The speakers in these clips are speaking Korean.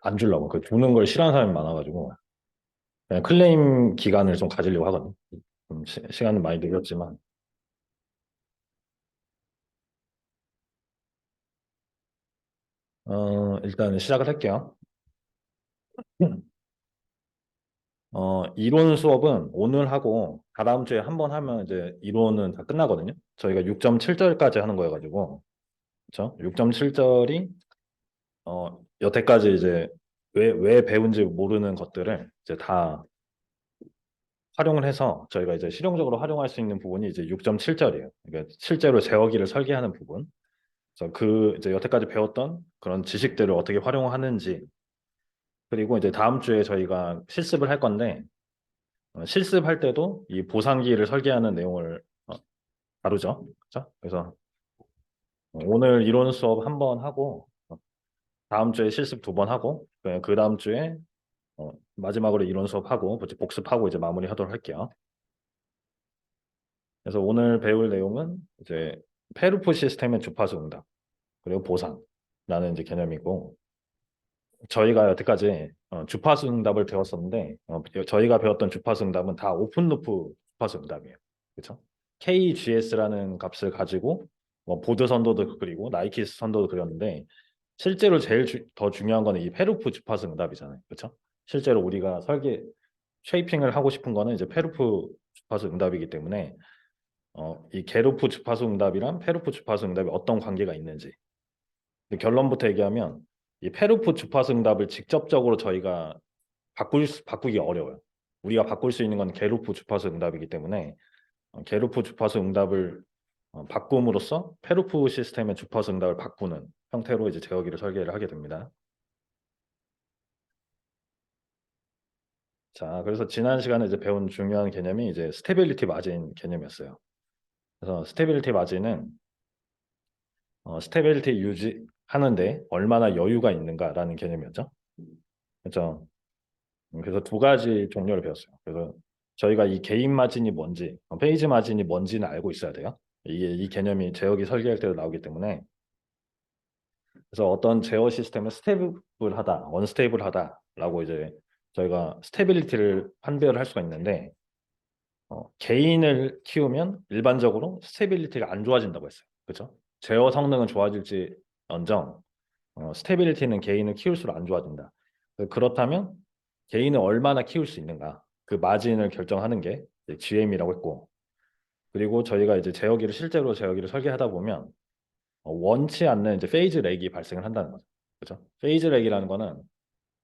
안 주려고. 그 주는 걸 싫어하는 사람이 많아가지고 그냥 클레임 기간을 좀 가지려고 하거든. 시간은 많이 늘렸지만 일단 시작을 할게요. 이론 수업은 오늘 하고 다다음 주에 한 번 하면 이제 이론은 다 끝나거든요. 저희가 6.7절까지 하는 거여가지고 그렇죠? 6.7절이 여태까지 이제 왜 배운지 모르는 것들을 이제 다 활용을 해서 저희가 이제 실용적으로 활용할 수 있는 부분이 이제 6.7절이에요. 그러니까 실제로 제어기를 설계하는 부분. 그래서 그 이제 여태까지 배웠던 그런 지식들을 어떻게 활용하는지 그리고 이제 다음 주에 저희가 실습을 할 건데 실습할 때도 이 보상기를 설계하는 내용을 다루죠. 그렇죠? 그래서 오늘 이론 수업 한 번 하고 다음 주에 실습 두 번 하고 그 다음 주에 마지막으로 이론 수업하고 복습하고 이제 마무리하도록 할게요. 그래서 오늘 배울 내용은 이제 페르프 시스템의 주파수 응답 그리고 보상라는 이제 개념이고 저희가 여태까지 주파수 응답을 배웠었는데 저희가 배웠던 주파수 응답은 다 오픈 루프 주파수 응답이에요. 그렇죠? KGS라는 값을 가지고 뭐 보드 선도도 그리고 나이키스 선도도 그렸는데 실제로 제일 더 중요한 거는 이 페루프 주파수 응답이잖아요. 그렇죠? 실제로 우리가 쉐이핑을 하고 싶은 거는 이제 페루프 주파수 응답이기 때문에 이 게루프 주파수 응답이랑 페루프 주파수 응답이 어떤 관계가 있는지 결론부터 얘기하면 이 페루프 주파수 응답을 직접적으로 저희가 바꾸기 어려워요. 우리가 바꿀 수 있는 건 게루프 주파수 응답이기 때문에 게루프 주파수 응답을 바꿈으로써 페루프 시스템의 주파수 응답을 바꾸는 형태로 이제 제어기를 설계를 하게 됩니다. 자, 그래서 지난 시간에 이제 배운 중요한 개념이 이제 스테빌리티 마진 개념이었어요. 그래서 스테빌리티 마진은 스테빌리티 유지하는데 얼마나 여유가 있는가라는 개념이었죠. 그렇죠. 그래서 두 가지 종류를 배웠어요. 그래서 저희가 이 개인 마진이 뭔지, 페이지 마진이 뭔지는 알고 있어야 돼요. 이게 이 개념이 제어기 설계할 때도 나오기 때문에 그래서 어떤 제어 시스템을 스테이블하다, 언스테이블하다라고 이제 저희가 스테빌리티를 판별을 할 수가 있는데 개인을 키우면 일반적으로 스테빌리티가 안 좋아진다고 했어요. 그렇죠? 제어 성능은 좋아질지언정 스테빌리티는 개인을 키울수록 안 좋아진다. 그렇다면 개인을 얼마나 키울 수 있는가 그 마진을 결정하는 게 GM이라고 했고 그리고 저희가 이제 실제로 제어기를 설계하다 보면 원치 않는 이제 페이즈 렉이 발생을 한다는 거죠. 그렇죠? 페이즈 렉이라는 거는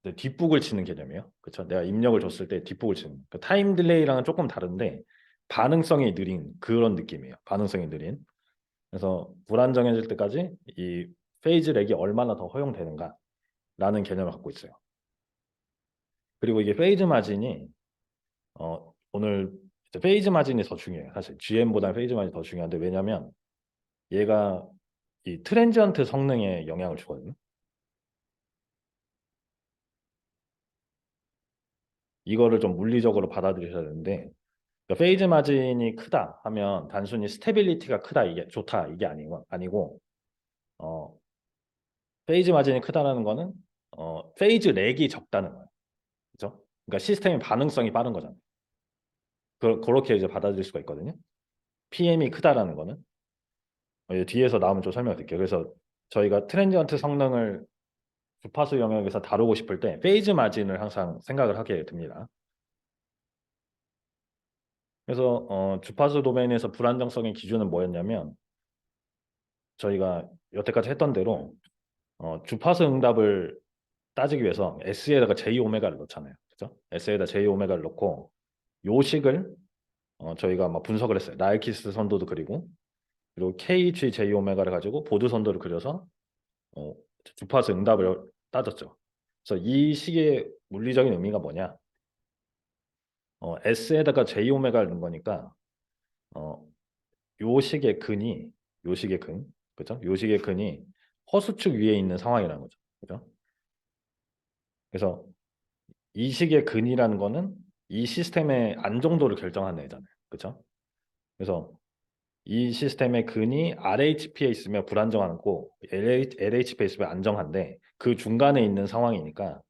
이제 뒷북을 치는 개념이에요. 그렇죠? 내가 입력을 줬을 때 뒷북을 치는. 그 타임 딜레이랑은 조금 다른데 반응성이 느린 그런 느낌이에요. 반응성이 느린. 그래서 불안정해질 때까지 이 페이즈 렉이 얼마나 더 허용되는가라는 개념을 갖고 있어요. 그리고 이게 페이즈 마진이 오늘 페이즈 마진이 더 중요해요. 사실 GM보다 페이즈 마진이 더 중요한데 왜냐하면 얘가 이 트랜지언트 성능에 영향을 주거든요. 이거를 좀 물리적으로 받아들이셔야 되는데 그러니까 페이즈 마진이 크다 하면 단순히 스테빌리티가 크다 이게 좋다 이게 아니고 어, 페이즈 마진이 크다라는 거는 페이즈 렉이 적다는 거예요. 그렇죠? 그러니까 시스템의 반응성이 빠른 거잖아요. 그렇게 이제 받아들일 수가 있거든요. PM이 크다라는 거는 뒤에서 나오면 좀 설명드릴게요. 그래서 저희가 트랜지언트 성능을 주파수 영역에서 다루고 싶을 때 페이즈 마진을 항상 생각을 하게 됩니다. 그래서 주파수 도메인에서 불안정성의 기준은 뭐였냐면 저희가 여태까지 했던 대로 주파수 응답을 따지기 위해서 S에다가 J 오메가를 넣잖아요. 그죠? S에다 J 오메가를 넣고 요식을 저희가 막 분석을 했어요. 나일키스 선도도 그리고 KG J 오메가를 가지고 보드 선도를 그려서 어, 주파수 응답을 따졌죠. 그래서 이 식의 물리적인 의미가 뭐냐? S에다가 J 오메가를 넣은 거니까 어, 요식의 근이 요식의 근, 그죠? 요식의 근이 허수축 위에 있는 상황이라는 거죠. 그죠? 그래서 이 식의 근이라는 거는 이 시스템의 안정도를 결정하는 애잖아요. 그죠? 그래서 이 시스템의 근이 RHP에 있으면 불안정하고 LHP에 있으면 안정한데 그 중간에 있는 상황이니까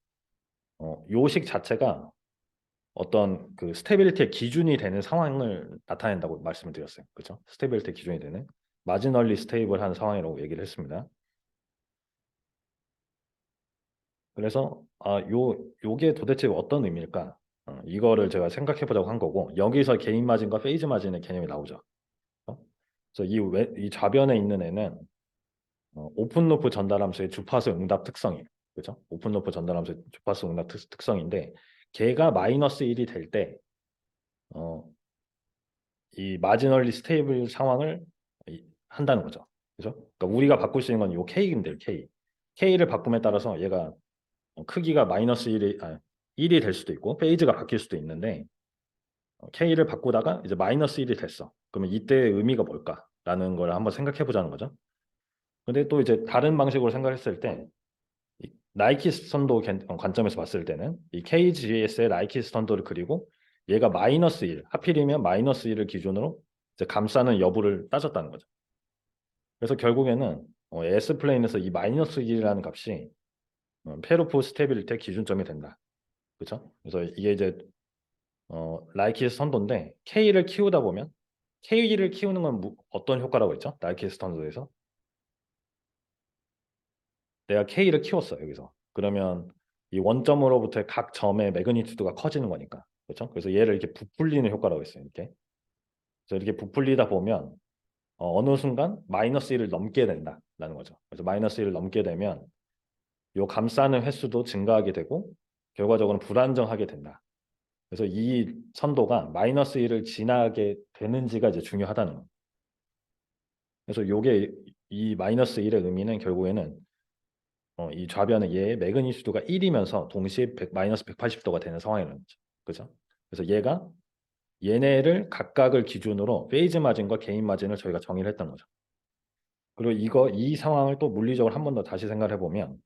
요식 자체가 어떤 그 스테빌리티의 기준이 되는 상황을 나타낸다고 말씀을 드렸어요. 그렇죠? 스테빌리티 기준이 되는 마지널리 스테이블한 상황이라고 얘기를 했습니다. 그래서 요게 도대체 어떤 의미일까? 이거를 제가 생각해 보자고 한 거고 여기서 개인 마진과 페이즈 마진의 개념이 나오죠. 어? 그래서 이 좌변에 있는 애는 오픈 루프 전달함수의 주파수 응답 특성이에요. 그렇죠? 오픈 루프 전달함수의 주파수 응답 특성인데 걔가 마이너스 1이 될 때 이 마지널리 스테이블 상황을 한다는 거죠. 그죠? 그러니까 우리가 바꿀 수 있는 건 요 K인데요, K. K를 바꿈에 따라서 얘가 크기가 마이너스 1이 될 수도 있고 페이지가 바뀔 수도 있는데 K를 바꾸다가 이제 마이너스 1이 됐어. 그러면 이때의 의미가 뭘까라는 걸 한번 생각해 보자는 거죠. 근데 또 이제 다른 방식으로 생각했을 때 나이키 스턴도 관점에서 봤을 때는 이 KGS의 나이키 스턴도를 그리고 얘가 마이너스 1, 하필이면 마이너스 1을 기준으로 이제 감싸는 여부를 따졌다는 거죠. 그래서 결국에는 S 플레인에서 이 마이너스 1이라는 값이 페루프 스테빌리티의 기준점이 된다. 그렇죠? 그래서 이게 이제 라이키스 선도인데 K를 키우다 보면 K를 키우는 건 어떤 효과라고 했죠? 라이키스 선도에서 내가 K를 키웠어 여기서. 그러면 이 원점으로부터의 각 점의 매그니튜드가 커지는 거니까. 그렇죠? 그래서 얘를 이렇게 부풀리는 효과라고 했어요. 이렇게. 그래서 이렇게 부풀리다 보면 어느 순간 마이너스 1을 넘게 된다라는 거죠. 그래서 마이너스 1을 넘게 되면 요 감싸는 횟수도 증가하게 되고 결과적으로 불안정하게 된다. 그래서 이 선도가 마이너스 1을 지나게 되는지가 이제 중요하다는 거예요. 그래서 요게 이 마이너스 1의 의미는 결국에는 이 좌변의 얘의 매그니튜드가 1이면서 동시에 마이너스 180도가 되는 상황이라는 거죠. 그죠? 그래서 얘가 얘네를 각각을 기준으로 페이즈 마진과 개인 마진을 저희가 정의를 했던 거죠. 그리고 이 상황을 또 물리적으로 한 번 더 다시 생각을 해보면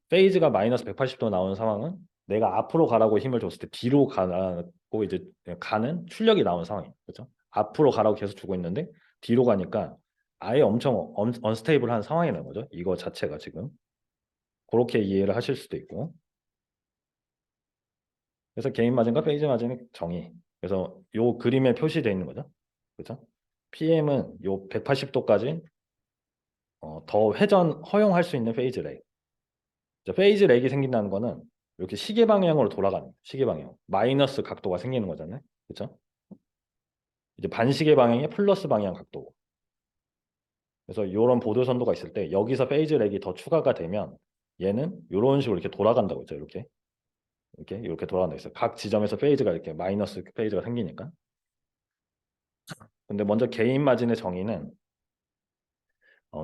페이즈가 마이너스 180도 나오는 상황은 내가 앞으로 가라고 힘을 줬을 때 뒤로 가고 이제 가는 출력이 나오는 상황이에요. 그렇죠? 앞으로 가라고 계속 주고 있는데 뒤로 가니까 아예 엄청 언스테이블한 상황이라는 거죠. 이거 자체가 지금 그렇게 이해를 하실 수도 있고. 그래서 개인 마진과 페이즈 마진의 정의. 그래서 요 그림에 표시되어 있는 거죠. 그렇죠? PM은 요 180도까지 더 회전 허용할 수 있는 페이즈 렉. 페이즈 렉이 생긴다는 거는 이렇게 시계 방향으로 돌아가는 시계 방향 마이너스 각도가 생기는 거잖아요. 그렇죠? 이제 반시계 방향이 플러스 방향 각도고. 그래서 이런 보도 선도가 있을 때 여기서 페이즈 렉이 더 추가가 되면 얘는 이런 식으로 이렇게 돌아간다고 했죠. 이렇게 돌아간다 있어요. 각 지점에서 페이즈가 이렇게 마이너스 페이즈가 생기니까. 근데 먼저 개인 마진의 정의는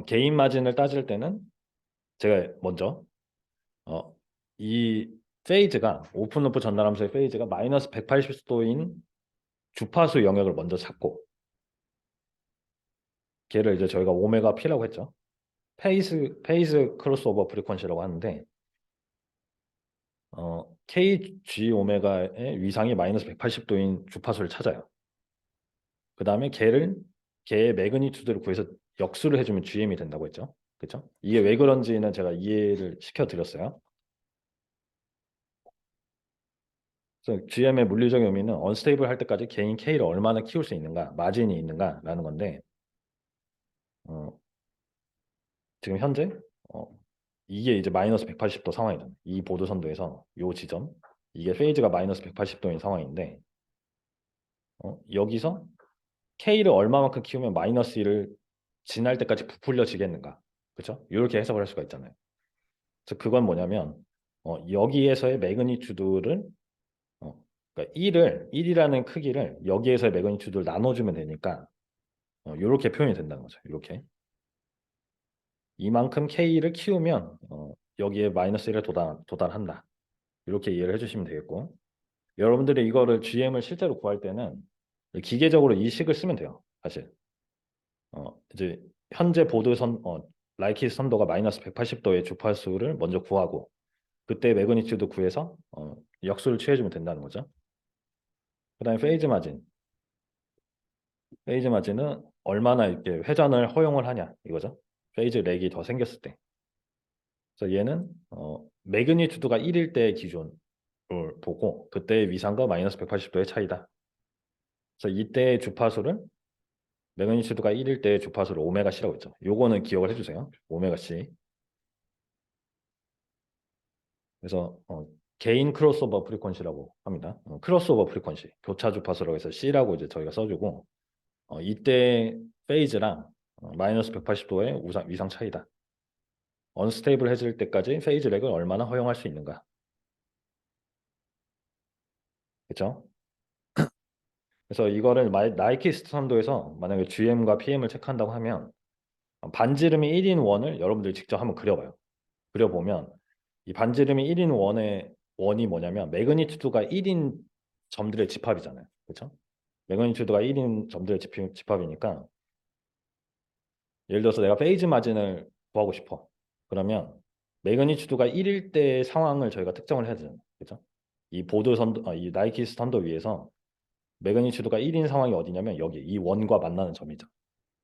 개인 마진을 따질 때는 제가 먼저 이 페이즈가 오픈 루프 전달함수의 페이즈가 마이너스 180도인 주파수 영역을 먼저 찾고 걔를 이제 저희가 오메가 P라고 했죠. 페이즈 크로스오버 프리퀀시라고 하는데 KG 오메가의 위상이 마이너스 180도인 주파수를 찾아요. 그 다음에 걔의 매그니튜드를 구해서 역수를 해주면 GM이 된다고 했죠. 그렇죠? 이게 왜 그런지는 제가 이해를 시켜드렸어요. 그래서 GM의 물리적인 의미는 언스테이블 할 때까지 개인 K를 얼마나 키울 수 있는가, 마진이 있는가라는 건데 어, 지금 현재 어, 이게 이제 마이너스 180도 상황이잖아요. 이 보도 선도에서 요 지점 이게 페이즈가 마이너스 180도인 상황인데 여기서 K를 얼마만큼 키우면 마이너스 1을 지날 때까지 부풀려지겠는가. 그렇죠? 이렇게 해석을 할 수가 있잖아요. 그래서 그건 뭐냐면 여기에서의 매그니튜드를 그러니까 1이라는 크기를 여기에서의 매그니튜드를 나눠주면 되니까 이렇게 표현이 된다는 거죠. 이렇게 이만큼 K를 키우면 여기에 마이너스 1에 도달한다. 이렇게 이해를 해주시면 되겠고 여러분들이 이거를 GM을 실제로 구할 때는 기계적으로 이 식을 쓰면 돼요. 사실 이제 현재 라이키 선도가 마이너스 180도의 주파수를 먼저 구하고 그때 매그니튜드 구해서 역수를 취해주면 된다는 거죠. 그 다음에 페이즈 마진 페이지 마진은 얼마나 이렇게 회전을 허용을 하냐 이거죠. 페이지 렉이 더 생겼을 때. 그래서 얘는 매그니튜드가 1일 때 기준을 보고 그때의 위상과 마이너스 180도의 차이다. 그래서 이때의 주파수를 매그니튜드가 1일 때의 주파수를 오메가 C라고 했죠. 요거는 기억을 해주세요. 오메가 C. 그래서 개인 크로스오버 프리퀀시라고 합니다. 크로스오버 프리퀀시, 교차 주파수라고 해서 C라고 이제 저희가 써주고 이때 페이즈랑 마이너스 180도의 위상 차이다. 언스테이블해질 때까지 페이즈 렉을 얼마나 허용할 수 있는가. 그렇죠? 그래서 이거를 나이키 스탠도에서 만약에 GM과 PM을 체크한다고 하면 반지름이 1인 원을 여러분들이 직접 한번 그려봐요. 그려보면 이 반지름이 1인 원의 원이 뭐냐면 매그니튜드가 1인 점들의 집합이잖아요. 그렇죠? 매그니튜드가 1인 점들의 집합이니까 예를 들어서 내가 페이즈 마진을 구하고 싶어. 그러면 매그니튜드가 1일 때 상황을 저희가 특정을 해야 되잖아요. 그렇죠? 이 보드 선도, 이 나이키 스탠더 위에서 매그니튜드가 1인 상황이 어디냐면 여기 이 원과 만나는 점이죠.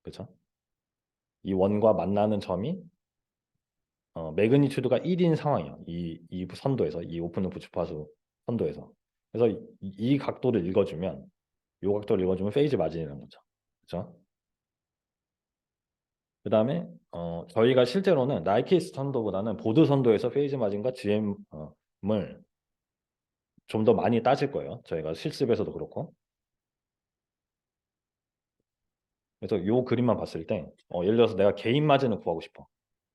그렇죠? 이 원과 만나는 점이 매그니튜드가 1인 상황이에요. 이 선도에서 이 오픈 루프 주파수 선도에서. 그래서 이 각도를 읽어주면 이 각도를 읽어주면 페이즈 마진이라는 거죠. 그렇죠? 그다음에 저희가 실제로는 나이키 선도보다는 보드 선도에서 페이즈 마진과 GM을 좀 더 많이 따질 거예요. 저희가 실습에서도 그렇고. 그래서 요 그림만 봤을 때 예를 들어서 내가 개인 마진을 구하고 싶어.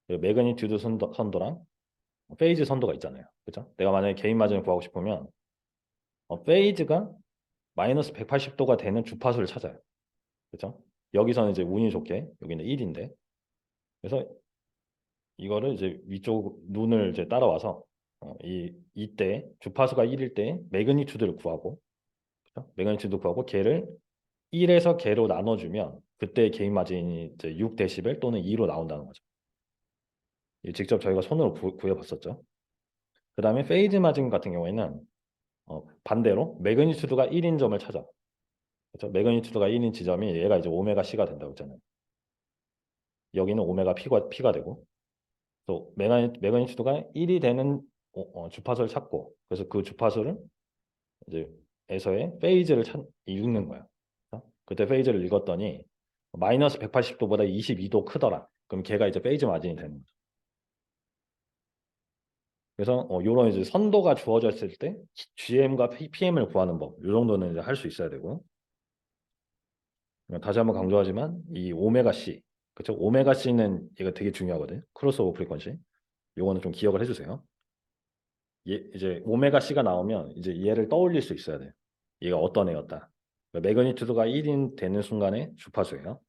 매그니튜드 선도랑 페이즈 선도가 있잖아요. 그죠? 내가 만약에 개인 마진을 구하고 싶으면 페이즈가 마이너스 180도가 되는 주파수를 찾아요. 그죠? 여기서는 이제 운이 좋게 여기는 1인데 그래서 이거를 이제 위쪽 눈을 이제 따라와서 이때 주파수가 1일 때 매그니튜드를 구하고 그죠? 매그니튜드 구하고 걔를 1에서 걔로 나눠주면 그때 개인 마진이 이제 6데시벨 또는 2로 나온다는 거죠. 직접 저희가 손으로 구해봤었죠. 그 다음에 페이즈 마진 같은 경우에는 반대로 매그니튜드가 1인 점을 찾아. 그렇죠? 매그니튜드가 1인 지점이 얘가 이제 오메가 C가 된다고 했잖아요. 여기는 오메가 P가 되고 또 매그니튜드가 1이 되는 주파수를 찾고 그래서 그 주파수를 이제 에서의 페이즈를 읽는 거야. 그때 페이즈를 읽었더니 마이너스 180도보다 22도 크더라. 그럼 걔가 이제 페이즈 마진이 되는 거죠. 그래서 이런 이제 선도가 주어졌을 때 GM과 PM을 구하는 법, 이 정도는 이제 할 수 있어야 되고 다시 한번 강조하지만 이 오메가 C, 그렇죠? 오메가 C는 이거 되게 중요하거든요. 크로스오버 프리퀀시. 요거는 좀 기억을 해주세요. 이제 오메가 C가 나오면 이제 얘를 떠올릴 수 있어야 돼요. 얘가 어떤 애였다. 매그니튜드가 1인 되는 순간의 주파수예요.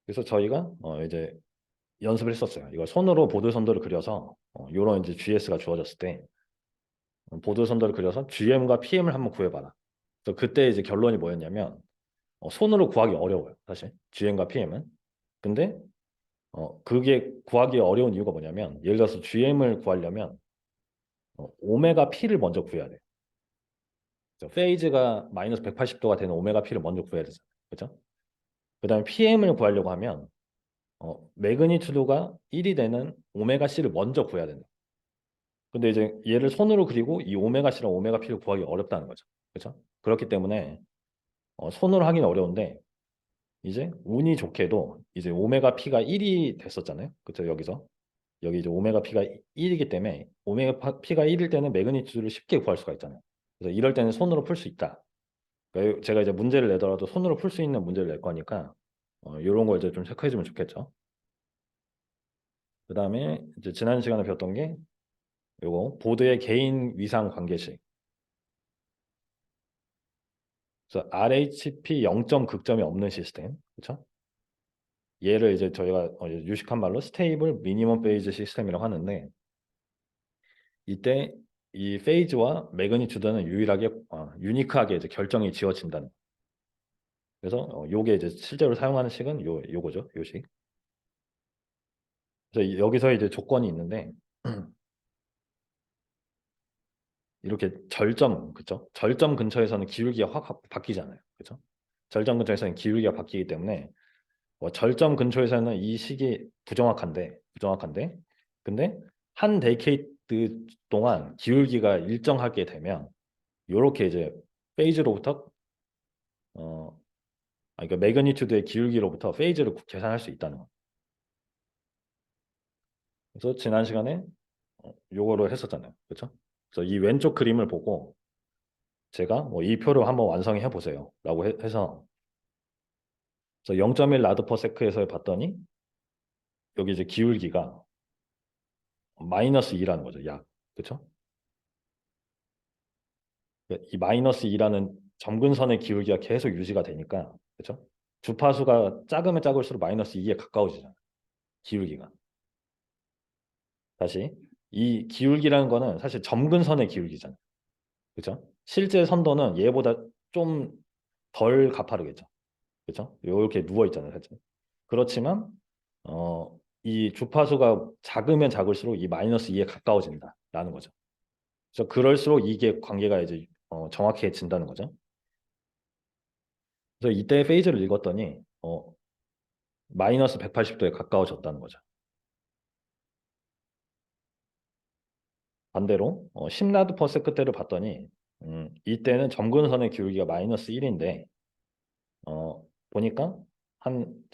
그래서 저희가 이제 연습을 했었어요. 이걸 손으로 보드 선도를 그려서 이런 이제 GS가 주어졌을 때 보드 선도를 그려서 GM과 PM을 한번 구해봐라. 그래서 그때 이제 결론이 뭐였냐면 손으로 구하기 어려워요. 사실 GM과 PM은. 근데 그게 구하기 어려운 이유가 뭐냐면 예를 들어서 GM을 구하려면 오메가 P를 먼저 구해야 돼요. 페이즈가 마이너스 180도가 되는 오메가 P를 먼저 구해야 되잖아요. 그렇죠? 그 다음에 PM을 구하려고 하면 매그니튜드가 1이 되는 오메가 C를 먼저 구해야 된다. 근데 이제 얘를 손으로 그리고 이 오메가 C랑 오메가 P를 구하기 어렵다는 거죠. 그렇죠? 그렇기 때문에 손으로 하기는 어려운데 이제 운이 좋게도 이제 오메가 P가 1이 됐었잖아요. 그렇죠? 여기 이제 오메가 P가 1이기 때문에 오메가 P가 1일 때는 매그니튜드를 쉽게 구할 수가 있잖아요. 그래서 이럴 때는 손으로 풀 수 있다. 그러니까 제가 이제 문제를 내더라도 손으로 풀 수 있는 문제를 낼 거니까 이런 거 이제 좀 체크해 주면 좋겠죠. 그다음에 이제 지난 시간에 배웠던 게 요거 보드의 개인 위상 관계식. 그래서 RHP 0점 극점이 없는 시스템. 그렇죠? 얘를 이제 저희가 유식한 말로 스테이블 미니멈 페이즈 시스템이라고 하는데 이때 이 페이즈와 매그니튜드는 유일하게 유니크하게 이제 결정이 지어진다는. 그래서 요게 이제 실제로 사용하는 식은 요거죠. 요식. 그래서 여기서 이제 조건이 있는데 이렇게 절점, 그죠? 절점 근처에서는 기울기가 확 바뀌잖아요. 그죠? 절점 근처에서는 기울기가 바뀌기 때문에 뭐 절점 근처에서는 이 식이 부정확한데, 근데 한 데이케이드 동안 기울기가 일정하게 되면 요렇게 이제 페이즈로부터 그러니까 매그니튜드의 기울기로부터 페이즈를 계산할 수 있다는 거. 그래서 지난 시간에 요거를 했었잖아요. 그렇죠? 그래서 이 왼쪽 그림을 보고 제가 뭐 이 표를 한번 완성해 보세요. 라고 해서 그래서 0.1 라드 퍼 세크에서 봤더니 여기 이제 기울기가 마이너스 2라는 거죠. 약. 그렇죠? 이 마이너스 2라는 점근선의 기울기가 계속 유지가 되니까 그렇죠? 주파수가 작으면 작을수록 마이너스 2에 가까워지잖아요. 기울기가. 다시 이 기울기라는 거는 사실 점근선의 기울기잖아요. 그렇죠? 실제 선도는 얘보다 좀 덜 가파르겠죠. 그렇죠? 이렇게 누워 있잖아요, 살짝. 그렇지만 이 주파수가 작으면 작을수록 이 마이너스 2에 가까워진다라는 거죠. 그래서 그럴수록 이게 관계가 이제 정확해진다는 거죠. 그래서 이때 페이즈를 읽었더니 마이너스 180도에 가까워졌다는 거죠. 반대로 10라드 퍼 세크대를 봤더니 이때는 점근선의 기울기가 마이너스 1인데 보니까 한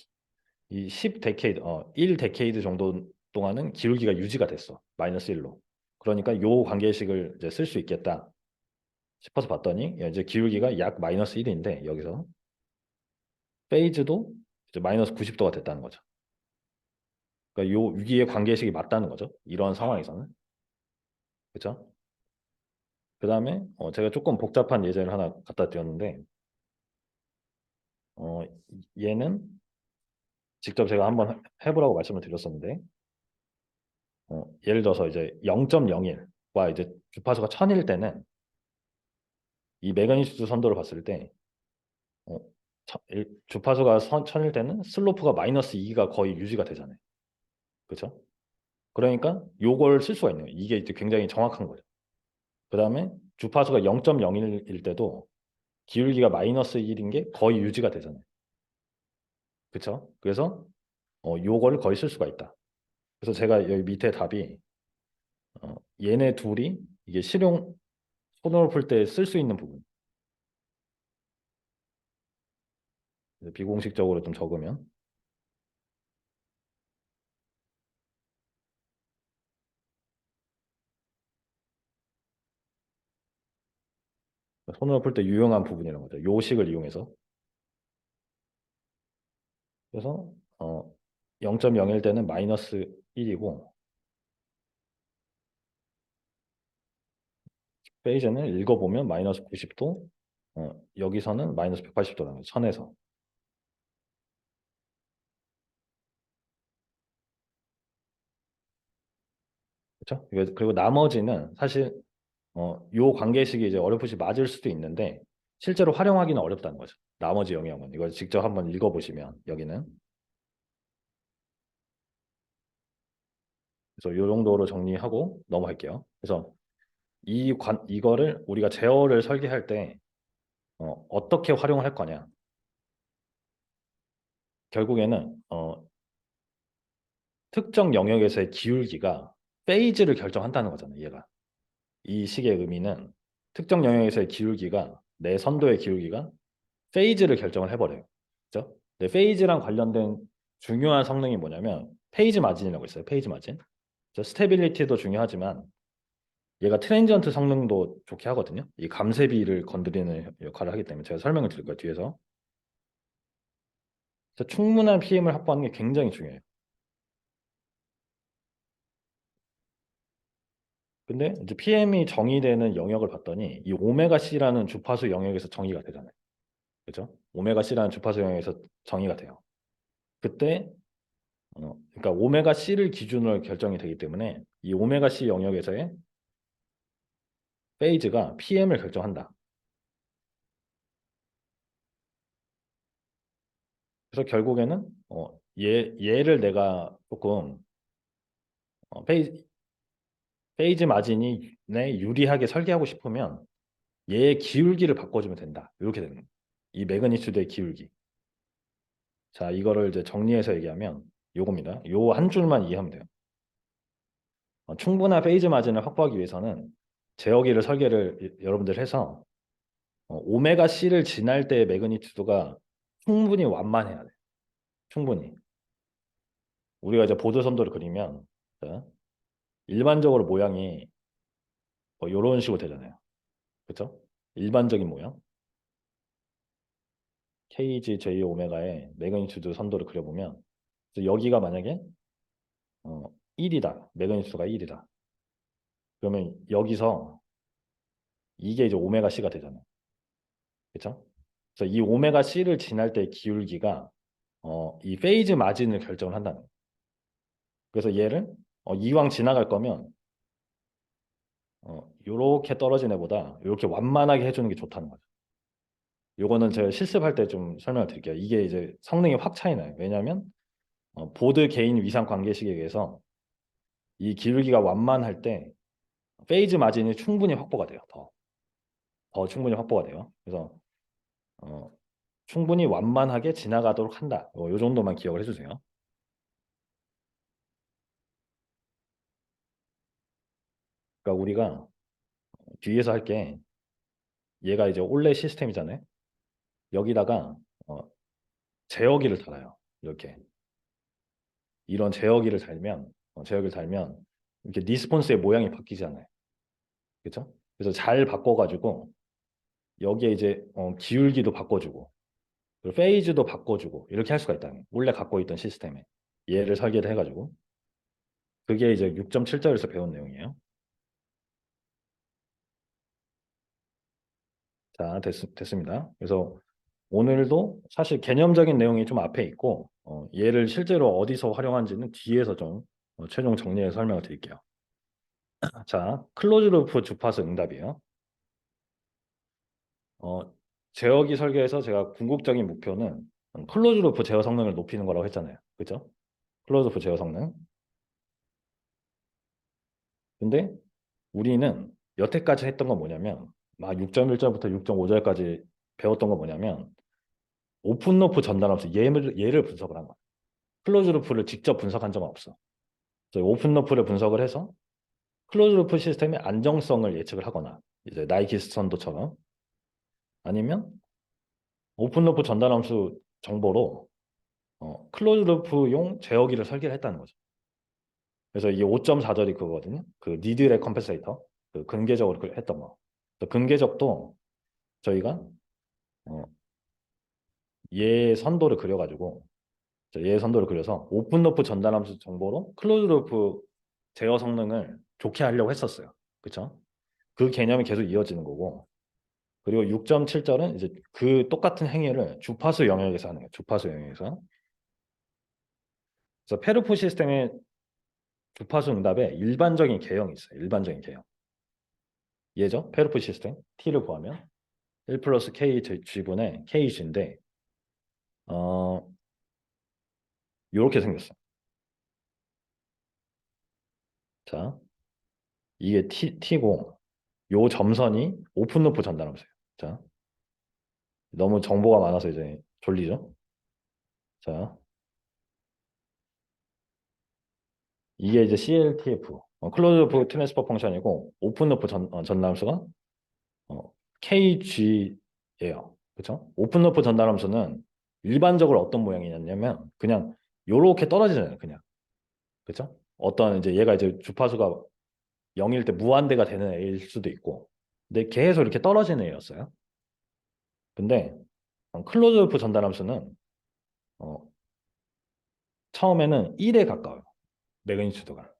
이 10 데케이드 1 데케이드 정도 동안은 기울기가 유지가 됐어. 마이너스 1로. 그러니까 요 관계식을 이제 쓸 수 있겠다 싶어서 봤더니 이제 기울기가 약 마이너스 1인데 여기서 페이즈도 이제 마이너스 90도가 됐다는 거죠. 그러니까 요 위기의 관계식이 맞다는 거죠. 이런 상황에서는. 그렇죠? 그다음에 제가 조금 복잡한 예제를 하나 갖다 드렸는데 어, 얘는 직접 제가 한번 해보라고 말씀을 드렸었는데 예를 들어서 이제 0.01과 이제 주파수가 1000일 때는 이 메가니튜드 선도를 봤을 때 어, 주파수가 1000일 때는 슬로프가 마이너스 2가 거의 유지가 되잖아요. 그렇죠? 그러니까 요걸 쓸 수가 있는 거예요. 이게 이제 굉장히 정확한 거죠. 그 다음에 주파수가 0.01일 때도 기울기가 마이너스 1인 게 거의 유지가 되잖아요. 그렇죠? 그래서 요거를 거의 쓸 수가 있다. 그래서 제가 여기 밑에 답이 얘네 둘이 이게 실용 손으로 풀 때 쓸 수 있는 부분. 비공식적으로 좀 적으면 손으로 풀 때 유용한 부분이라는 거죠. 요 식을 이용해서. 그래서 0.01 때는 마이너스 1이고 페이지는 읽어보면 마이너스 90도 여기서는 마이너스 180도라는 거죠. 선에서. 그렇죠? 그리고 나머지는 사실 요 관계식이 이제 어렴풋이 맞을 수도 있는데 실제로 활용하기는 어렵다는 거죠. 나머지 영역은 이걸 직접 한번 읽어보시면 여기는 그래서 요 정도로 정리하고 넘어갈게요. 그래서 이거를 우리가 제어를 설계할 때 어떻게 활용을 할 거냐? 결국에는 특정 영역에서의 기울기가 페이즈를 결정한다는 거잖아요. 얘가 이 식의 의미는 특정 영역에서의 기울기가 내 선도의 기울기가 페이즈를 결정을 해버려요. 그죠? 근데 페이즈랑 관련된 중요한 성능이 뭐냐면 페이지 마진이라고 있어요. 페이지 마진. 스테빌리티도 중요하지만 얘가 트랜지언트 성능도 좋게 하거든요. 이 감쇄비를 건드리는 역할을 하기 때문에 제가 설명을 드릴 거예요. 뒤에서. 그래서 충분한 PM을 확보하는 게 굉장히 중요해요. 근데 이제 PM이 정의되는 영역을 봤더니 이 오메가 C라는 주파수 영역에서 정의가 되잖아요. 그렇죠? 오메가 C라는 주파수 영역에서 정의가 돼요. 그때 그러니까 오메가 C를 기준으로 결정이 되기 때문에 이 오메가 C 영역에서의 페이즈가 PM을 결정한다. 그래서 결국에는 얘를 내가 조금 페이지 페이지 마진이 유리하게 설계하고 싶으면 얘의 기울기를 바꿔주면 된다. 이렇게 되는 거예요. 이 매그니튜드의 기울기. 자, 이거를 이제 정리해서 얘기하면 요겁니다. 요 한 줄만 이해하면 돼요. 충분한 페이지 마진을 확보하기 위해서는 제어기를 설계를 여러분들 해서 오메가 C를 지날 때의 매그니튜드가 충분히 완만해야 돼. 충분히. 우리가 이제 보드 선도를 그리면 자, 일반적으로 모양이 뭐 이런 식으로 되잖아요. 그렇죠? 일반적인 모양. KG, J, 오메가의 매그니튜드 선도를 그려보면 여기가 만약에 1이다. 매그니튜드가 1이다. 그러면 여기서 이게 이제 오메가 C가 되잖아요. 그렇죠? 그래서 이 오메가 C를 지날 때 기울기가 이 페이즈 마진을 결정을 한다는 거예요. 그래서 얘를 이왕 지나갈 거면 요렇게 떨어진 애보다 이렇게 완만하게 해주는 게 좋다는 거죠. 요거는 제가 실습할 때 좀 설명을 드릴게요. 이게 이제 성능이 확 차이 나요. 왜냐하면 보드 개인 위상 관계식에 의해서 이 기울기가 완만할 때 페이즈 마진이 충분히 확보가 돼요. 더 충분히 확보가 돼요. 그래서 어, 충분히 완만하게 지나가도록 한다. 요 정도만 기억을 해주세요. 그러니까 우리가 뒤에서 할 게 얘가 이제 올레 시스템이잖아요. 여기다가 어, 제어기를 달아요. 이렇게 이런 제어기를 달면 이렇게 리스폰스의 모양이 바뀌지 않아요. 그렇죠? 그래서 잘 바꿔가지고 여기에 이제 기울기도 바꿔주고 그리고 페이즈도 바꿔주고 이렇게 할 수가 있다는 거예요. 원래 갖고 있던 시스템에 얘를 설계를 해가지고 그게 이제 6.7절에서 배운 내용이에요. 자, 됐습니다. 그래서 오늘도 사실 개념적인 내용이 좀 앞에 있고 얘를 실제로 어디서 활용하는지는 뒤에서 좀 최종 정리해서 설명을 드릴게요. 자, 클로즈 루프 주파수 응답이에요. 어, 제어기 설계에서 제가 궁극적인 목표는 클로즈 루프 제어 성능을 높이는 거라고 했잖아요. 그죠? 클로즈 루프 제어 성능. 근데 우리는 여태까지 했던 건 뭐냐면 막 6.1절부터 6.5절까지 배웠던 건 뭐냐면 오픈 루프 전달하면서 얘를 분석을 한 거야. 클로즈 루프를 직접 분석한 적은 없어. 그래서 오픈 루프를 분석을 해서 클로즈 루프 시스템의 안정성을 예측을 하거나 이제 나이키 스턴도처럼 아니면 오픈 루프 전달 함수 정보로 클로즈 루프용 제어기를 설계를 했다는 거죠. 그래서 이게 5.4절이 그거거든요. 그 니드의 컴pen세이터 그 근계적으로 했던 거. 근계적도 저희가 어, 얘 선도를 그려가지고 얘 선도를 그려서 오픈 루프 전달 함수 정보로 클로즈 루프 제어 성능을 좋게 하려고 했었어요. 그렇죠? 그 개념이 계속 이어지는 거고 그리고 6.7절은 이제 그 똑같은 행위를 주파수 영역에서 하는 거예요. 주파수 영역에서. 그래서 페르포 시스템의 주파수 응답에 일반적인 개형이 있어요. 일반적인 개형. 얘죠. 페르포 시스템. T를 구하면 1 플러스 K G분의 KG인데 이렇게 생겼어요. 자, 이게 T고 요 점선이 오픈 루프 전달함수예요. 자, 너무 정보가 많아서 이제 졸리죠. 자, 이게 이제 CLTF, 클로즈 루프 트랜스퍼 펑션이고 오픈 루프 전달함수가 KG예요. 그렇죠? 오픈 루프 전달함수는 일반적으로 어떤 모양이냐면 그냥 요렇게 떨어지잖아요. 그냥. 그렇죠? 어떤 이제 얘가 이제 주파수가 0일 때 무한대가 되는 애일 수도 있고 근데 계속 이렇게 떨어지는 애였어요. 근데 클로즈 루프 전달함수는 어, 처음에는 1에 가까워요. 매그니튜드가.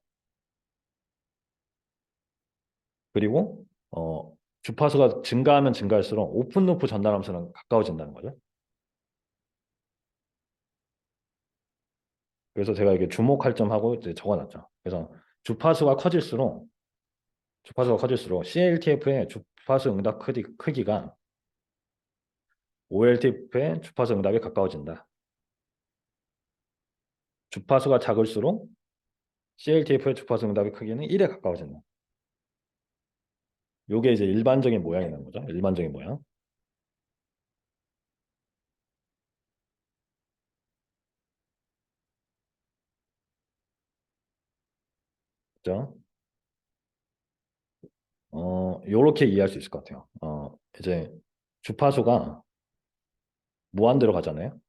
그리고 주파수가 증가하면 증가할수록 오픈 루프 전달함수는 가까워진다는 거죠. 그래서 제가 이게 주목할 점하고 이제 적어놨죠. 그래서 주파수가 커질수록 CLTF의 주파수 응답 크기가 OLTF의 주파수 응답에 가까워진다. 주파수가 작을수록 CLTF의 주파수 응답의 크기는 1에 가까워진다. 요게 이제 일반적인 모양이라는 거죠. 일반적인 모양. 그죠? 요렇게 이해할 수 있을 것 같아요. 이제 주파수가 무한대로 가잖아요.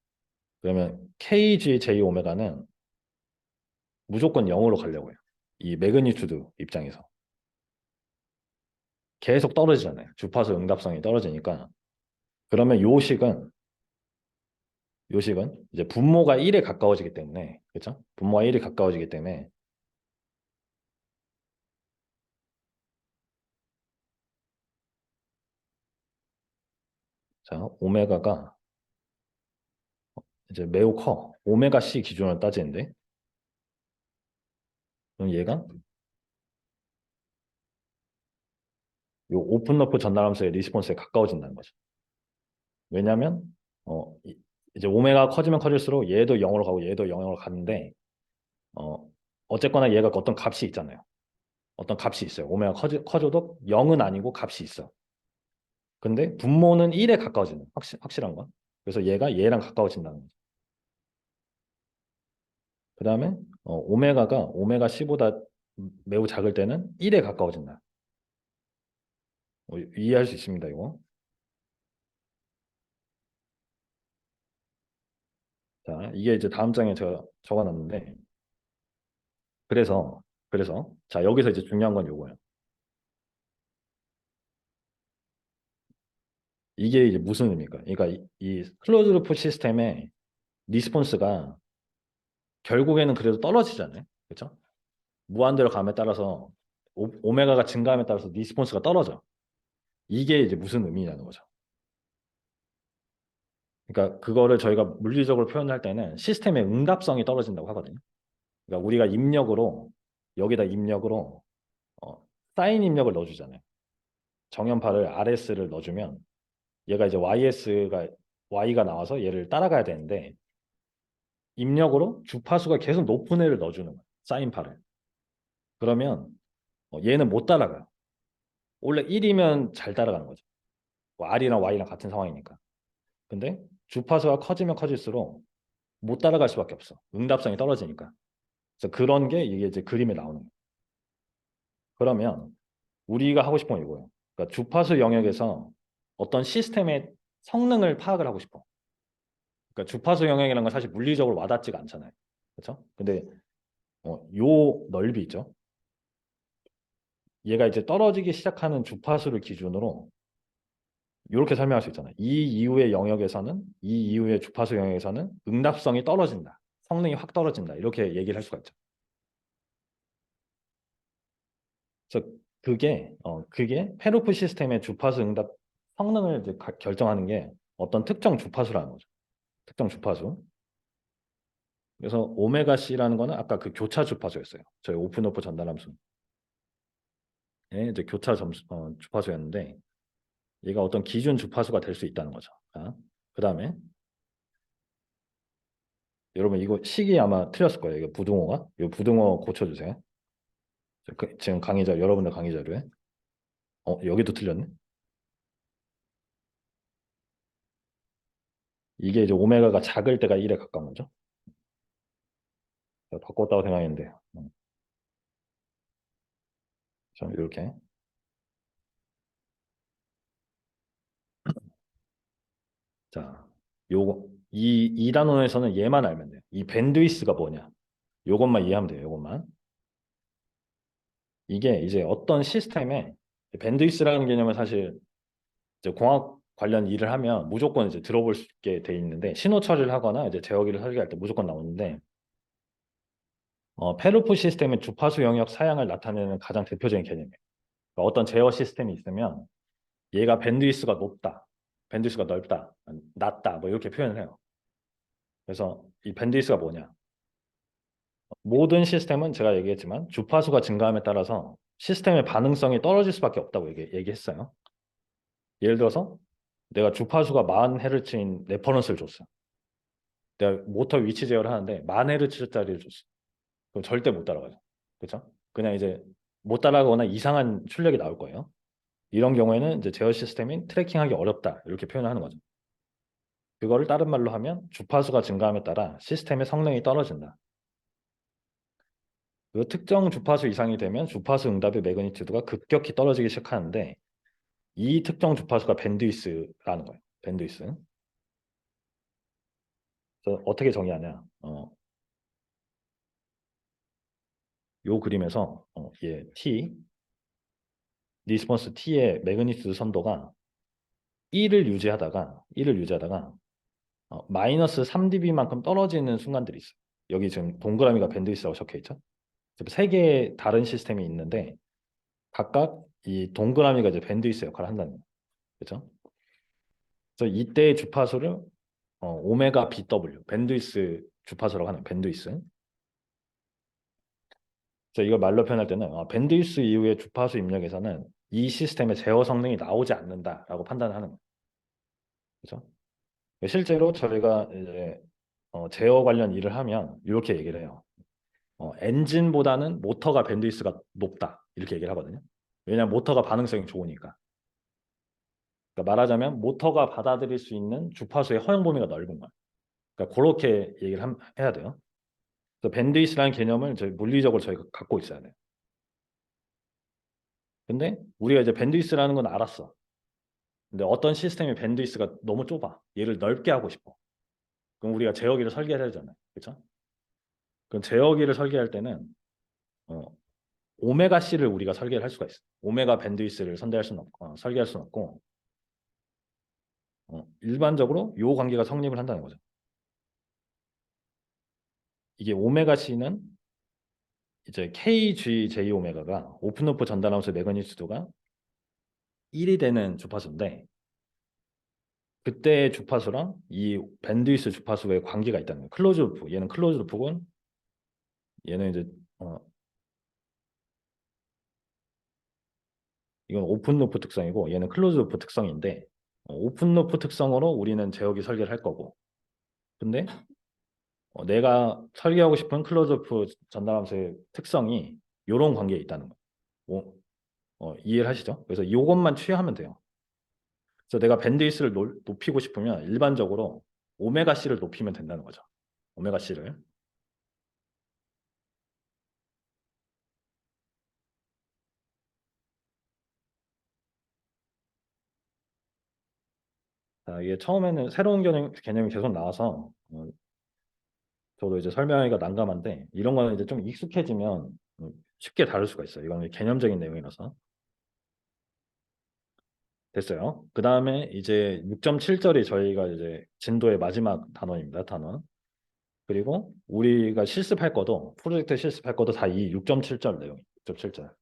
그러면 KG, J, 오메가는 무조건 0으로 가려고 해요. 이 매그니튜드 입장에서. 계속 떨어지잖아요. 주파수 응답성이 떨어지니까. 그러면 요식은 이제 분모가 1에 가까워지기 때문에, 그렇죠? 분모가 1에 가까워지기 때문에, 자, 오메가가 이제 매우 커. 오메가 C 기준으로 따지는데, 그럼 얘가 요 오픈 러프 전달함수의 리스폰스에 가까워진다는 거죠. 왜냐하면 이제 오메가 커지면 커질수록 얘도 0으로 가고 얘도 0으로 가는데 어, 어쨌거나 얘가 어떤 값이 있잖아요. 어떤 값이 있어요. 오메가 커져도 0은 아니고 값이 있어. 근데 분모는 1에 가까워지는 확실한 건. 그래서 얘가 얘랑 가까워진다는 거죠. 그 다음에 오메가가 오메가 C보다 매우 작을 때는 1에 가까워진다. 이해할 수 있습니다, 이거. 자, 이게 이제 다음 장에 제가 적어놨는데 그래서 자, 여기서 이제 중요한 건 요거예요. 이게 이제 무슨 의미일까? 그러니까 이 클로즈 루프 시스템의 리스폰스가 결국에는 그래도 떨어지잖아요. 그렇죠? 무한대로 감에 따라서 오메가가 증가함에 따라서 리스폰스가 떨어져. 이게 이제 무슨 의미냐는 거죠. 그러니까 그거를 저희가 물리적으로 표현할 때는 시스템의 응답성이 떨어진다고 하거든요. 그러니까 우리가 입력으로 여기다 입력으로 사인 입력을 넣어주잖아요. 정연파를 RS를 넣어주면 얘가 이제 Y가 나와서 얘를 따라가야 되는데 입력으로 주파수가 계속 높은 애를 넣어주는 거예요. 사인파를. 그러면 얘는 못 따라가요. 원래 1이면 잘 따라가는 거죠. 뭐 R이랑 Y랑 같은 상황이니까. 근데 주파수가 커지면 커질수록 못 따라갈 수밖에 없어. 응답성이 떨어지니까. 그래서 그런 게 이게 이제 그림에 나오는 거예요. 그러면 우리가 하고 싶은 건 이거예요. 그러니까 주파수 영역에서 어떤 시스템의 성능을 파악을 하고 싶어. 그러니까 주파수 영역이라는 건 사실 물리적으로 와닿지가 않잖아요. 그렇죠? 근데 요 넓이 있죠. 얘가 이제 떨어지기 시작하는 주파수를 기준으로 이렇게 설명할 수 있잖아요. 이 이후의 주파수 영역에서는 응답성이 떨어진다. 성능이 확 떨어진다. 이렇게 얘기를 할 수가 있죠. 그래서 그게 페로프 시스템의 주파수 응답 성능을 이제 결정하는 게 어떤 특정 주파수라는 거죠. 특정 주파수. 그래서 오메가 C라는 거는 아까 그 교차 주파수였어요. 저희 오픈 오프 전달함수. 예, 이제 주파수였는데 얘가 어떤 기준 주파수가 될 수 있다는 거죠. 그다음에 여러분 이거 식이 아마 틀렸을 거예요. 이거 부등호가. 이 부등호 고쳐주세요. 지금 여러분들 강의 자료에 여기도 틀렸네. 이게 이제 오메가가 작을 때가 1에 가까운 거죠. 제가 바꿨다고 생각했는데 좀 이렇게. 자, 요거 이 단원에서는 얘만 알면 돼요. 이 밴드위스가 뭐냐? 요것만 이해하면 돼요. 요것만. 이게 이제 어떤 시스템에 밴드위스라는 개념은 사실 이제 공학 관련 일을 하면 무조건 이제 들어볼 수 있게 돼 있는데 신호 처리를 하거나 이제 제어기를 설계할 때 무조건 나오는데 페루프 시스템의 주파수 영역 사양을 나타내는 가장 대표적인 개념이에요. 그러니까 어떤 제어 시스템이 있으면 얘가 밴드위스가 높다, 밴드위스가 넓다, 낮다 뭐 이렇게 표현을 해요. 그래서 이 밴드위스가 뭐냐? 모든 시스템은 제가 얘기했지만 주파수가 증가함에 따라서 시스템의 반응성이 떨어질 수밖에 없다고 얘기했어요. 예를 들어서 내가 주파수가 40Hz인 레퍼런스를 줬어. 내가 모터 위치 제어를 하는데 1000Hz짜리를 줬어. 그럼 절대 못 따라가죠. 그렇죠? 그냥 이제 못 따라가거나 이상한 출력이 나올 거예요. 이런 경우에는 이제 제어 시스템이 트래킹하기 어렵다 이렇게 표현을 하는 거죠. 그거를 다른 말로 하면 주파수가 증가함에 따라 시스템의 성능이 떨어진다. 그 특정 주파수 이상이 되면 주파수 응답의 매그니튜드가 급격히 떨어지기 시작하는데 이 특정 주파수가 밴드위스라는 거예요. 밴드위스. 그래서 어떻게 정의하냐? 요 그림에서 얘 T, 리스폰스 T의 매그니튜드 선도가 1을 유지하다가 마이너스 3dB만큼 떨어지는 순간들이 있어요. 여기 지금 동그라미가 밴드위스라고 적혀 있죠. 세 개의 다른 시스템이 있는데 각각 이 동그라미가 이제 밴드위스 역할을 한다는 거예요. 그렇죠? 그래서 이때의 주파수를 오메가 BW 밴드위스 주파수라고 하는 밴드위스. 그래서 이걸 말로 표현할 때는 밴드위스 이후의 주파수 입력에서는 이 시스템의 제어 성능이 나오지 않는다라고 판단을 하는 거예요. 그렇죠? 실제로 저희가 이제 제어 관련 일을 하면 이렇게 얘기를 해요. 엔진보다는 모터가 밴드위스가 높다 이렇게 얘기를 하거든요. 왜냐하면 모터가 반응성이 좋으니까. 그러니까 말하자면 모터가 받아들일 수 있는 주파수의 허용 범위가 넓은 거예요. 그러니까 그렇게 얘기를 해야 돼요. 그래서 밴드위스라는 개념을 저희 물리적으로 저희가 갖고 있어야 돼요. 근데 우리가 이제 밴드위스라는 건 알았어. 근데 어떤 시스템의 밴드위스가 너무 좁아. 얘를 넓게 하고 싶어. 그럼 우리가 제어기를 설계해야 되잖아요. 그렇죠? 그럼 제어기를 설계할 때는 어, 오메가 C를 우리가 설계를 할 수가 있어. 오메가 밴드위스를 선대할 수는 없고 설계할 수는 없고 일반적으로 요 관계가 성립을 한다는 거죠. 이게 오메가 C는 이제 KGJ 오메가가 오픈루프 전달하면서 매그니튜드가 1이 되는 주파수인데 그때의 주파수랑 이 밴드위스 주파수의 관계가 있다는 거예요. 클로즈 루프. 얘는 클로즈 루프고 얘는 이제 어, 이건 오픈 루프 특성이고 얘는 클로즈 루프 특성인데 오픈 루프 특성으로 우리는 제어기 설계를 할 거고 근데 내가 설계하고 싶은 클로즈 루프 전달함수의 특성이 이런 관계에 있다는 거예요. 이해를 하시죠? 그래서 이것만 취하면 돼요. 그래서 내가 밴드위스를 높이고 싶으면 일반적으로 오메가 C를 높이면 된다는 거죠. 오메가 C를. 이게 처음에는 새로운 개념이 계속 나와서 저도 이제 설명하기가 난감한데 이런 거는 이제 좀 익숙해지면 쉽게 다룰 수가 있어요. 이건 개념적인 내용이라서. 됐어요. 그 다음에 이제 6.7절이 저희가 이제 진도의 마지막 단원입니다. 단원. 그리고 우리가 실습할 거도 프로젝트 실습할 거도 다 이 6.7절 내용. 6.7절.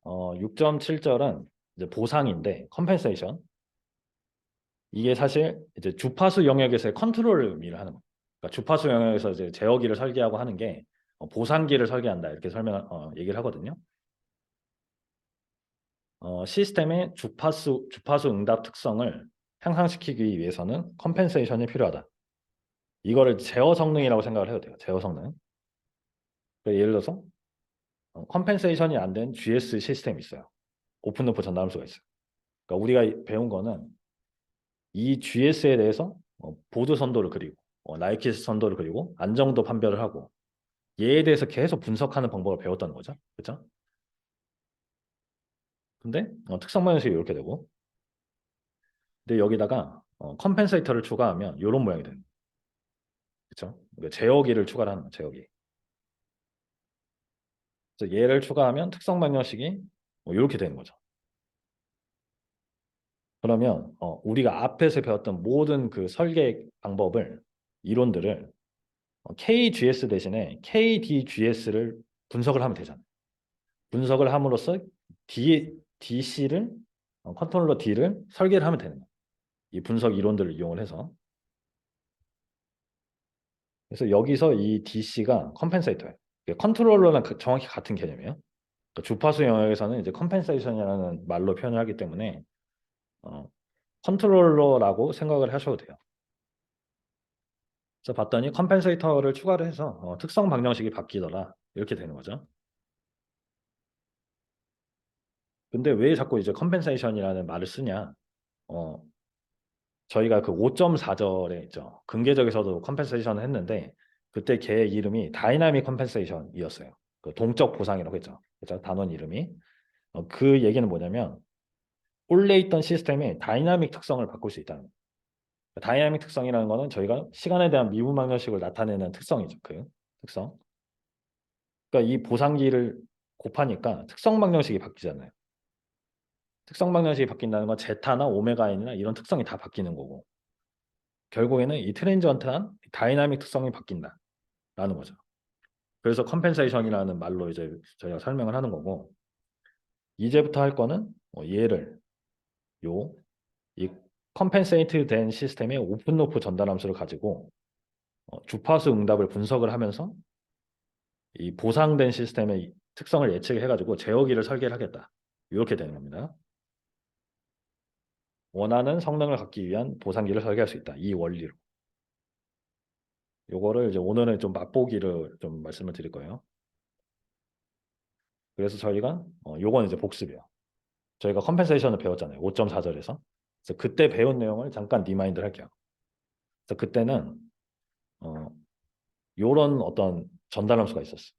6.7절은 이제 보상인데 컴펜세이션. 이게 사실 이제 주파수 영역에서의 컨트롤 의미를 하는 거예요. 그러니까 주파수 영역에서 이제 제어기를 설계하고 하는 게 보상기를 설계한다 이렇게 얘기를 하거든요. 시스템의 주파수 응답 특성을 향상시키기 위해서는 컴펜세이션이 필요하다. 이거를 제어 성능이라고 생각을 해도 돼요. 제어 성능. 그러니까 예를 들어서 컴펜세이션이 안 된 GS 시스템이 있어요. 오픈루프 전담수가 있어요. 그러니까 우리가 배운 거는 이 GS에 대해서 보드 선도를 그리고 나이키스 선도를 그리고 안정도 판별을 하고 얘에 대해서 계속 분석하는 방법을 배웠다는 거죠. 그렇죠? 근데 특성 방정식이 이렇게 되고 근데 여기다가 컴펜세이터를 추가하면 이런 모양이 돼요. 그렇죠? 그러니까 제어기를 추가를 하는 거예요. 제어기. 그래서 얘를 추가하면 특성 방정식이 이렇게 되는 거죠. 그러면 우리가 앞에서 배웠던 모든 그 설계 방법을 이론들을 KGS 대신에 KDGS를 분석을 하면 되잖아요. 분석을 함으로써 DC를 컨트롤러 D를 설계를 하면 되는 거예요. 이 분석 이론들을 이용을 해서 그래서 여기서 이 DC가 컴펜세이터예요. 컨트롤러랑 정확히 같은 개념이에요. 그러니까 주파수 영역에서는 이제 컴펜세이션이라는 말로 표현을 하기 때문에 어, 컨트롤러라고 생각을 하셔도 돼요. 그래서 봤더니 컴펜세이터를 추가를 해서 특성 방정식이 바뀌더라. 이렇게 되는 거죠. 근데 왜 자꾸 이제 컴펜세이션이라는 말을 쓰냐? 어, 저희가 그 5.4절에 있죠. 근계적에서도 컴펜세이션을 했는데 그때 걔 이름이 다이나믹 컴펜세이션이었어요. 그 동적 보상이라고 했죠. 그죠? 단원 이름이. 그 얘기는 뭐냐면 원래 있던 시스템의 다이나믹 특성을 바꿀 수 있다는 거예요. 다이나믹 특성이라는 거는 저희가 시간에 대한 미분방정식을 나타내는 특성이죠. 그 특성. 그러니까 이 보상기를 곱하니까 특성 방정식이 바뀌잖아요. 특성 방정식이 바뀐다는 건 제타나 오메가 n이나 이런 특성이 다 바뀌는 거고 결국에는 이 트랜지언트한 다이나믹 특성이 바뀐다라는 거죠. 그래서 컴펜세이션이라는 말로 이제 저희가 설명을 하는 거고 이제부터 할 거는 얘를 이 컴펜세이트 된 시스템의 오픈 루프 전달 함수를 가지고 주파수 응답을 분석을 하면서 이 보상된 시스템의 특성을 예측해 가지고 제어기를 설계를 하겠다. 이렇게 되는 겁니다. 원하는 성능을 갖기 위한 보상기를 설계할 수 있다. 이 원리로. 요거를 이제 오늘은 좀 맛보기를 좀 말씀을 드릴 거예요. 그래서 저희가 요건 이제 복습이에요. 저희가 컴펜세이션을 배웠잖아요. 5.4절에서. 그래서 그때 배운 내용을 잠깐 리마인드를 할게요. 그래서 그때는 요런 어떤 전달 함수가 있었어.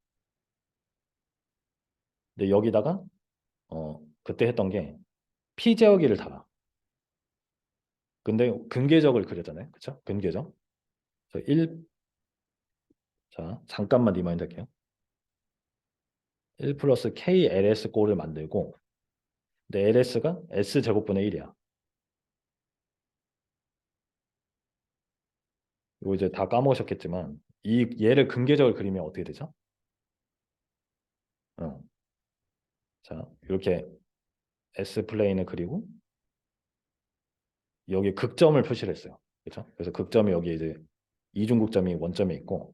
근데 여기다가 그때 했던 게 피제어기를 달아. 근데 근계적을 그렸잖아요. 그쵸? 근계적. 그래서 1, 자, 잠깐만 리마인드 할게요. 1 플러스 KLS 꼴을 만들고 근데 LS가 S제곱분의 1이야. 이거 이제 다 까먹으셨겠지만 얘를 근계적을 그리면 어떻게 되죠? 자, 이렇게 S 플레인을 그리고 여기 극점을 표시를 했어요. 그렇죠? 그래서 극점이 여기 이제 이중극점이 원점에 있고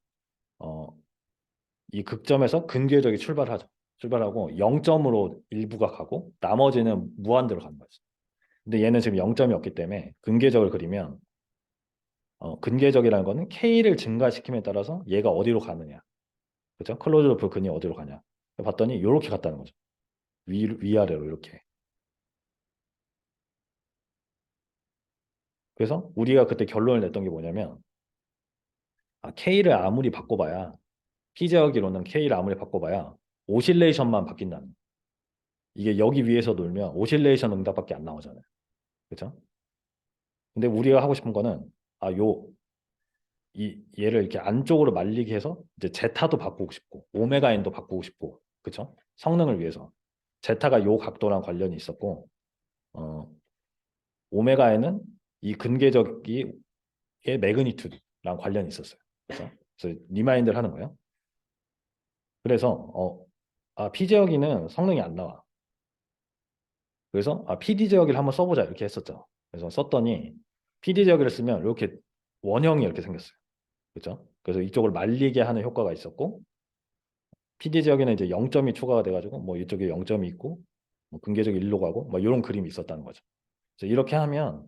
이 극점에서 근궤적이 출발하죠. 출발하고 0점으로 일부가 가고 나머지는 무한대로 가는 거죠. 근데 얘는 지금 0점이 없기 때문에 근궤적을 그리면 근궤적이라는 거는 K를 증가시킴에 따라서 얘가 어디로 가느냐. 그렇죠? 클로즈 루프 근이 어디로 가냐. 봤더니 이렇게 갔다는 거죠. 위아래로 이렇게. 그래서 우리가 그때 결론을 냈던 게 뭐냐면 K를 아무리 바꿔봐야 피제어기로는 K를 아무리 바꿔봐야 오실레이션만 바뀐다는 거예요. 이게 여기 위에서 놀면 오실레이션 응답밖에 안 나오잖아요. 그렇죠? 근데 우리가 하고 싶은 거는 얘를 이렇게 안쪽으로 말리게 해서 이제 제타도 바꾸고 싶고 오메가 n도 바꾸고 싶고 그렇죠? 성능을 위해서 제타가 요 각도랑 관련이 있었고 어, 오메가 n은 이 근계적의 매그니튜드랑 관련이 있었어요. 그렇죠? 그래서 리마인드를 하는 거예요. 그래서 피제어기는 성능이 안 나와. 그래서 PD 제어기를 한번 써보자 이렇게 했었죠. 그래서 썼더니 PD 제어기를 쓰면 이렇게 원형이 이렇게 생겼어요. 그렇죠? 그래서 이쪽을 말리게 하는 효과가 있었고 PD 지역에는 이제 0점이 추가가 돼가지고 뭐 이쪽에 0점이 있고 뭐 근계적이 1로 가고 뭐 이런 그림이 있었다는 거죠. 그래서 이렇게 하면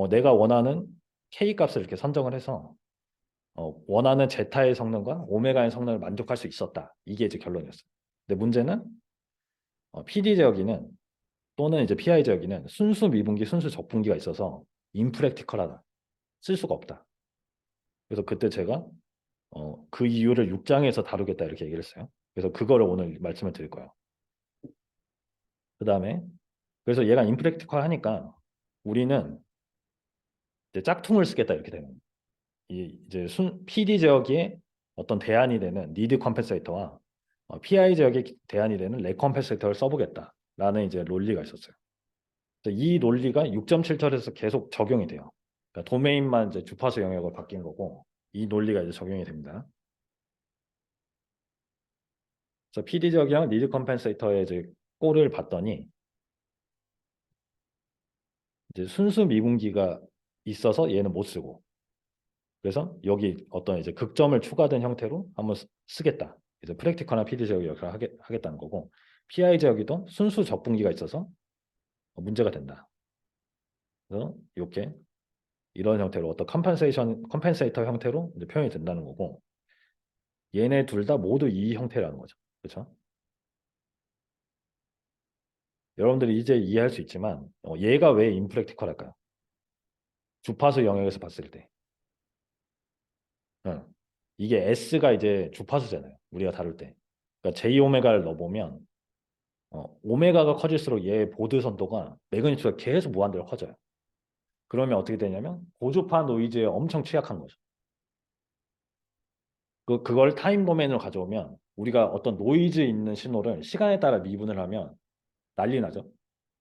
내가 원하는 K 값을 이렇게 선정을 해서 원하는 제타의 성능과 오메가의 성능을 만족할 수 있었다. 이게 이제 결론이었어요. 근데 문제는 PD 제어기는 또는 이제 PI 제어기는 순수 미분기, 순수 적분기가 있어서 임프랙티컬하다. 쓸 수가 없다. 그래서 그때 제가 그 이유를 6장에서 다루겠다 이렇게 얘기를 했어요. 그래서 그거를 오늘 말씀을 드릴 거예요. 그 다음에 그래서 얘가 임프랙티컬 하니까 우리는 이제 짝퉁을 쓰겠다 이렇게 되는 거예요. 이제 PD 지역의 어떤 대안이 되는 니드 컴펜세이터와 PI 지역의 대안이 되는 렉 컴펜세이터를 써보겠다라는 이제 논리가 있었어요. 그래서 이 논리가 6.7절에서 계속 적용이 돼요. 그러니까 도메인만 이제 주파수 영역을 바뀐 거고 이 논리가 이제 적용이 됩니다. 그래서 PD 지역이랑 니드 컴펜세이터의 이제 꼴을 봤더니 이제 순수 미분기가 있어서 얘는 못 쓰고 그래서 여기 어떤 이제 극점을 추가된 형태로 한번 쓰겠다. 이제 프랙티컬한 PD 제어기 역할을 하겠다는 거고 PI 제어기도 순수 적분기가 있어서 문제가 된다. 그래서 이렇게 이런 형태로 어떤 컴펜세이터 형태로 이제 표현이 된다는 거고 얘네 둘 다 모두 이 형태라는 거죠. 그렇죠? 여러분들이 이제 이해할 수 있지만 얘가 왜 임프랙티컬할까요? 주파수 영역에서 봤을 때. 응. 이게 S가 이제 주파수잖아요. 우리가 다룰 때. 그러니까 J 오메가를 넣어보면 오메가가 커질수록 얘 보드 선도가 매그니튜드가 계속 무한대로 커져요. 그러면 어떻게 되냐면 고주파 노이즈에 엄청 취약한 거죠. 그걸 타임 도메인으로 가져오면 우리가 어떤 노이즈 있는 신호를 시간에 따라 미분을 하면 난리 나죠.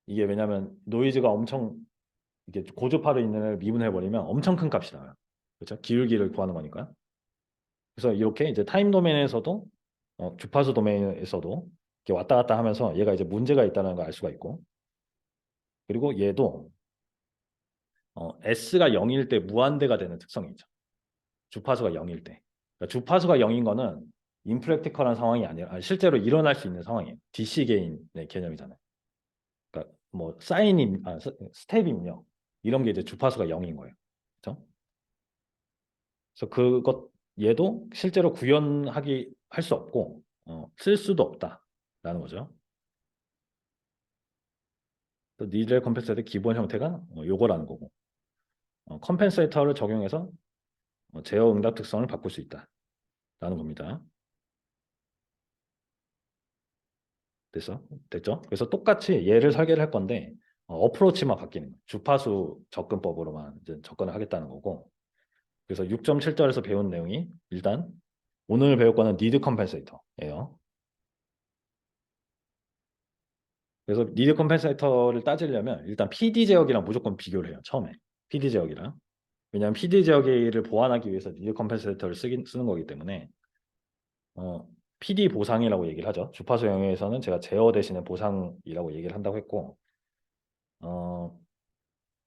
이게 왜냐면 노이즈가 엄청 이게 고주파로 있는 애를 미분해 버리면 엄청 큰 값이 나와요. 그렇죠? 기울기를 구하는 거니까. 그래서 이렇게 이제 타임 도메인에서도 주파수 도메인에서도 이렇게 왔다 갔다 하면서 얘가 이제 문제가 있다는 걸 알 수가 있고, 그리고 얘도 S가 0일 때 무한대가 되는 특성이 있죠. 주파수가 0일 때. 그러니까 주파수가 0인 거는 임프랙티컬한 상황이 아니라 실제로 일어날 수 있는 상황이에요. DC 게인의 개념이잖아요. 그러니까 뭐 사인 스텝 입력 이런 게 이제 주파수가 0인 거예요. 그렇죠? 그래서 그것 얘도 실제로 구현하기 할 수 없고 쓸 수도 없다라는 거죠. 또 니들 컴pen세이터의 기본 형태가 요거라는 거고 컴펜세이터를 적용해서 제어 응답 특성을 바꿀 수 있다라는 겁니다. 됐어? 됐죠? 그래서 똑같이 얘를 설계를 할 건데 어프로치만 바뀌는 거예요. 주파수 접근법으로만 이제 접근을 하겠다는 거고 그래서 6.7절에서 배운 내용이 일단 오늘 배울 거는 니드 컴펜세이터예요. 그래서 니드 컴펜세이터를 따지려면 일단 PD 제어기랑 무조건 비교를 해요. 처음에 PD 제어기랑 왜냐하면 PD 제어기를 보완하기 위해서 니드 컴펜세이터를 쓰는 거기 때문에 PD 보상이라고 얘기를 하죠. 주파수 영역에서는 제가 제어 대신에 보상이라고 얘기를 한다고 했고 어,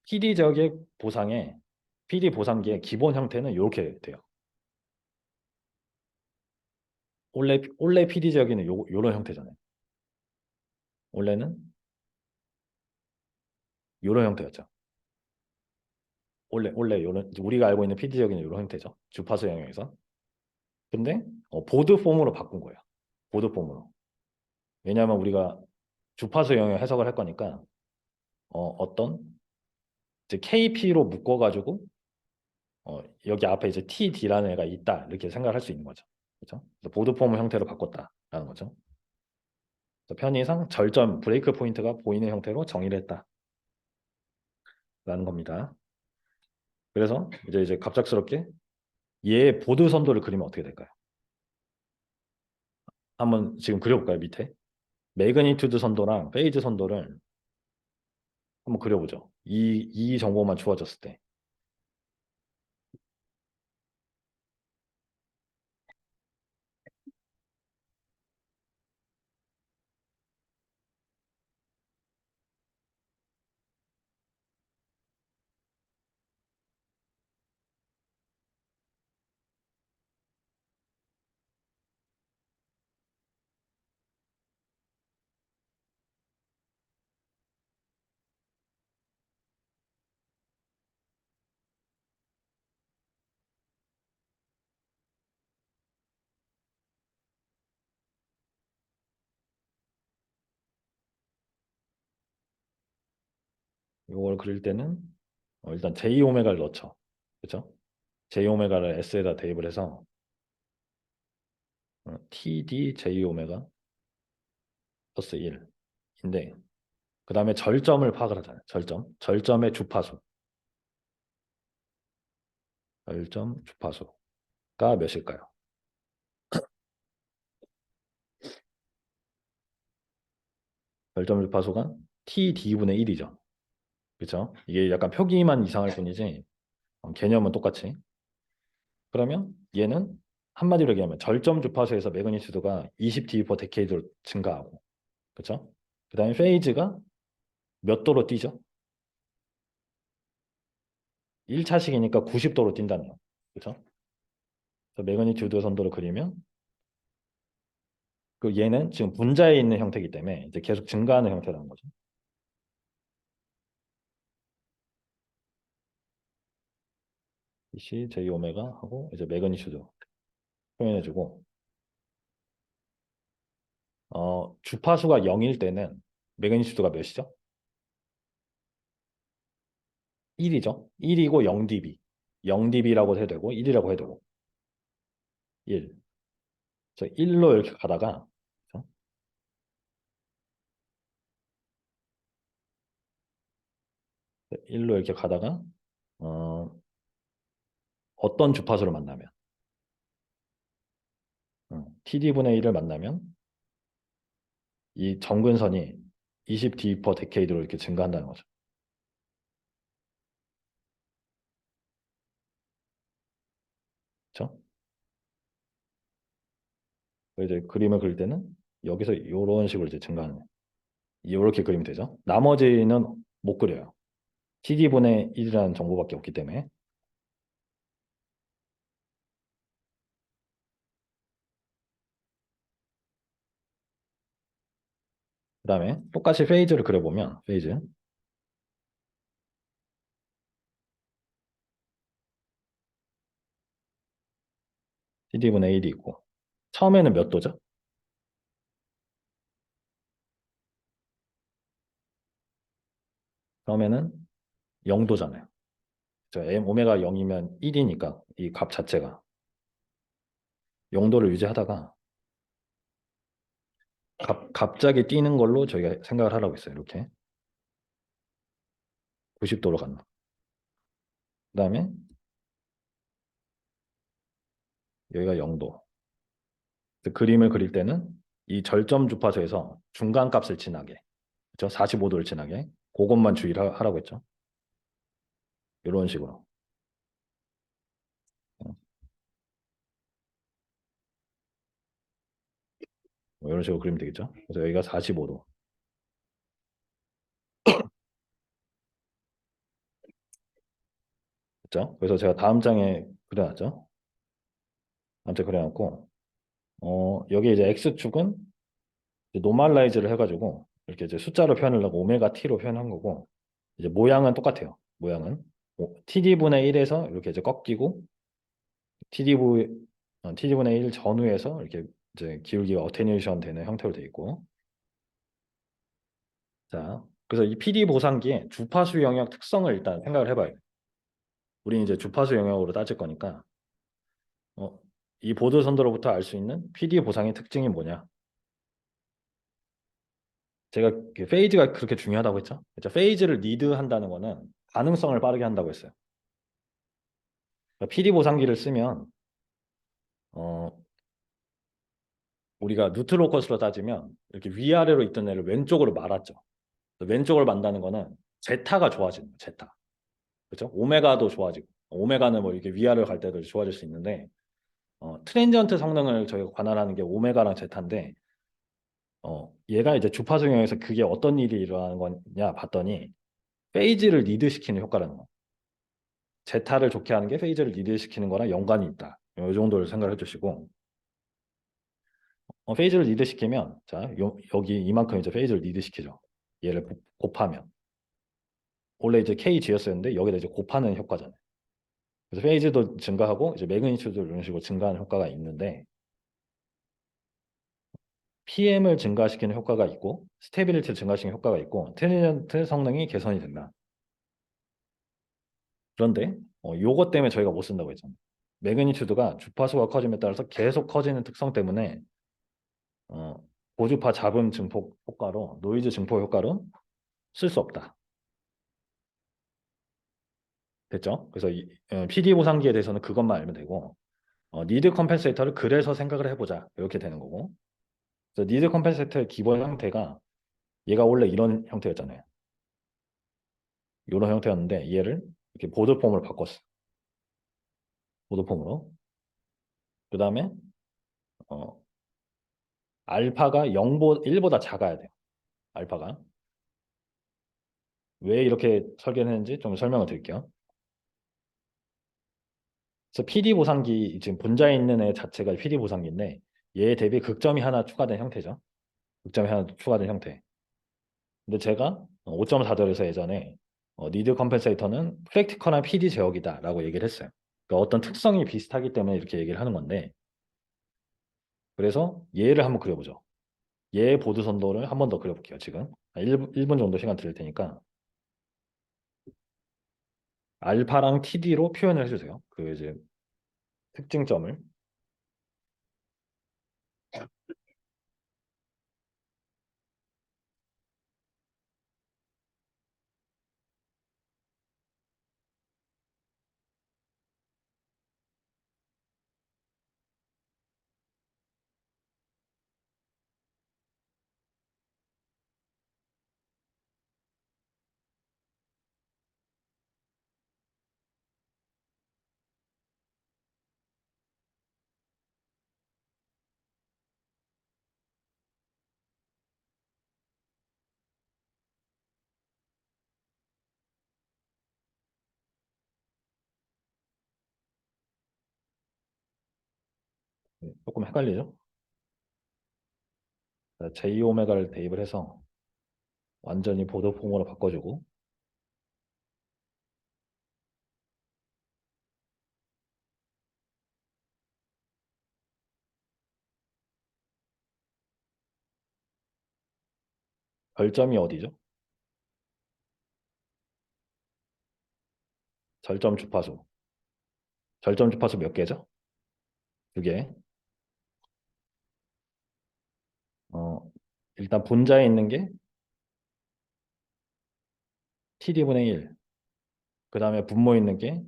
PD 제어기의 보상에 PD 보상기의 기본 형태는 이렇게 돼요. 원래 PD 제어기는 요런 형태잖아요. 원래는 요런 형태였죠. 원래 요런 우리가 알고 있는 PD 제어기는 요런 형태죠. 주파수 영역에서. 근데 보드 폼으로 바꾼 거예요. 보드 폼으로. 왜냐하면 우리가 주파수 영역 해석을 할 거니까 어떤 이제 KP로 묶어가지고 여기 앞에 이제 TD라는 애가 있다 이렇게 생각을 할 수 있는 거죠. 그렇죠? 그래서 보드 폼 형태로 바꿨다라는 거죠. 그래서 편의상 절점 브레이크 포인트가 보이는 형태로 정의를 했다라는 겁니다. 그래서 이제 갑작스럽게 얘 보드 선도를 그리면 어떻게 될까요? 한번 지금 그려볼까요? 밑에 매그니튜드 선도랑 페이즈 선도를 한번 그려보죠. 이 정보만 주어졌을 때 이걸 그릴 때는 일단 J 오메가를 넣죠. 그렇죠? J 오메가를 S에다 대입을 해서 TD J 오메가 플러스 1인데 그 다음에 절점을 파악을 하잖아요. 절점의 주파수. 절점 주파수가 몇일까요? 절점 주파수가 TD분의 1이죠. 그렇죠? 이게 약간 표기만 이상할 뿐이지 개념은 똑같이. 그러면 얘는 한마디로 얘기하면 절점 주파수에서 매그니튜드가 20 dB per decade로 증가하고 그렇죠? 그 다음에 페이즈가 몇 도로 뛰죠? 1차식이니까 90도로 뛴다는 거. 그렇죠? 그래서 매그니튜드 선도를 그리면 그 얘는 지금 분자에 있는 형태이기 때문에 이제 계속 증가하는 형태라는 거죠. DC J 오메가 하고 이제 매그니튜드 표현해주고 주파수가 0일 때는 매그니튜드가 몇이죠? 1이죠. 1이고 0dB. 0dB라고 해도 되고 1이라고 해도 되고 1. 저 1로 이렇게 가다가 그죠? 1로 이렇게 가다가 어, 어떤 주파수를 만나면 TD분의 1을 만나면 이 점근선이 20 d per decade로 이렇게 증가한다는 거죠. 그렇죠? 이제 그림을 그릴 때는 여기서 이런 식으로 이제 증가하는 거예요. 이렇게 그리면 되죠. 나머지는 못 그려요. TD분의 1이라는 정보밖에 없기 때문에. 그 다음에 똑같이 페이즈를 그려보면 페이즈 TD분의 1이 있고 처음에는 몇 도죠? 처음에는 0도잖아요. M 오메가 0이면 1이니까 이 값 자체가 0도를 유지하다가 갑자기 뛰는 걸로 저희가 생각을 하라고 했어요. 이렇게 90도로 간다. 그 다음에 여기가 0도. 그림을 그릴 때는 이 절점 주파수에서 중간 값을 지나게, 그렇죠? 45도를 지나게 그것만 주의를 하라고 했죠. 이런 식으로. 이런 식으로 그리면 되겠죠. 그래서 여기가 45도. 그렇죠? 그래서 제가 다음 장에 그려놨죠. 다음 장에 그려놨고, 여기 이제 X축은 노멀라이즈를 해가지고 이렇게 이제 숫자로 표현하려고 오메가 T로 표현한 거고, 이제 모양은 똑같아요. 모양은 TD분의 1에서 이렇게 이제 꺾이고 TD분의 1 전후에서 이렇게 이제 기울기가 어테뉴에이션 되는 형태로 되어 있고, 자, 그래서 이 PD 보상기의 주파수 영역 특성을 일단 생각을 해봐요. 우리는 이제 주파수 영역으로 따질 거니까 어, 이 보드 선도로부터 알 수 있는 PD 보상의 특징이 뭐냐? 제가 그 페이즈가 그렇게 중요하다고 했죠? 그렇죠? 페이즈를 리드한다는 거는 가능성을 빠르게 한다고 했어요. 그러니까 PD 보상기를 쓰면 어, 우리가 뉴트로 컷으로 따지면 이렇게 위아래로 있던 애를 왼쪽으로 말았죠. 왼쪽을 만다는 거는 제타가 좋아지는 거예요. 제타. 그렇죠? 오메가도 좋아지고 오메가는 뭐 이렇게 위아래로 갈 때도 좋아질 수 있는데 트랜지언트 성능을 저희가 관할하는 게 오메가랑 제타인데 얘가 이제 주파수 영역에서 그게 어떤 일이 일어나는 거냐 봤더니 페이지를 리드시키는 효과라는 거. 제타를 좋게 하는 게 페이지를 리드시키는 거랑 연관이 있다. 이 정도를 생각을 해주시고 페이지를 리드시키면 자 여기 이만큼 이제 페이지를 리드시키죠. 얘를 곱하면 원래 이제 KG였었는데 여기다 이제 곱하는 효과잖아요. 그래서 페이지도 증가하고 이제 매그니튜드도 이런 식으로 증가하는 효과가 있는데 PM을 증가시키는 효과가 있고 스테빌리티를 증가시키는 효과가 있고 트랜지언트 성능이 개선이 된다. 그런데 요것 때문에 저희가 못 쓴다고 했잖아요. 매그니튜드가 주파수가 커짐에 따라서 계속 커지는 특성 때문에 어, 고주파 잡음 증폭 효과로 노이즈 증폭 효과로 쓸 수 없다. 됐죠? 그래서 PD 보상기에 대해서는 그것만 알면 되고 니드 컴펜세이터를 그래서 생각을 해보자 이렇게 되는 거고 그래서 니드 컴펜세이터의 기본 형태가 얘가 원래 이런 형태였잖아요. 이런 형태였는데 얘를 이렇게 보드폼을 바꿨어. 보드폼으로. 그 다음에 어, 알파가 1보다 작아야 돼요. 알파가. 왜 이렇게 설계를 했는지 좀 설명을 드릴게요. 그래서 PD 보상기 지금 분자에 있는 애 자체가 PD 보상기인데 얘 대비 극점이 하나 추가된 형태죠. 극점이 하나 추가된 형태. 근데 제가 5.4절에서 예전에 니드 컴펜세이터는 프랙티컬한 PD 제어기다라고 얘기를 했어요. 그러니까 어떤 특성이 비슷하기 때문에 이렇게 얘기를 하는 건데 그래서 얘를 한번 그려보죠. 얘 보드 선도를 한 번 더 그려볼게요. 지금 1분 정도 시간 드릴 테니까 알파랑 TD로 표현을 해주세요. 그 이제 특징점을. 조금 헷갈리죠? J 오메가를 대입을 해서 완전히 보드폼으로 바꿔주고, 별점이 어디죠? 절점 주파수. 절점 주파수 몇 개죠? 두 개. 어, 일단 분자에 있는 게 TD분의 1. 그 다음에 분모에 있는 게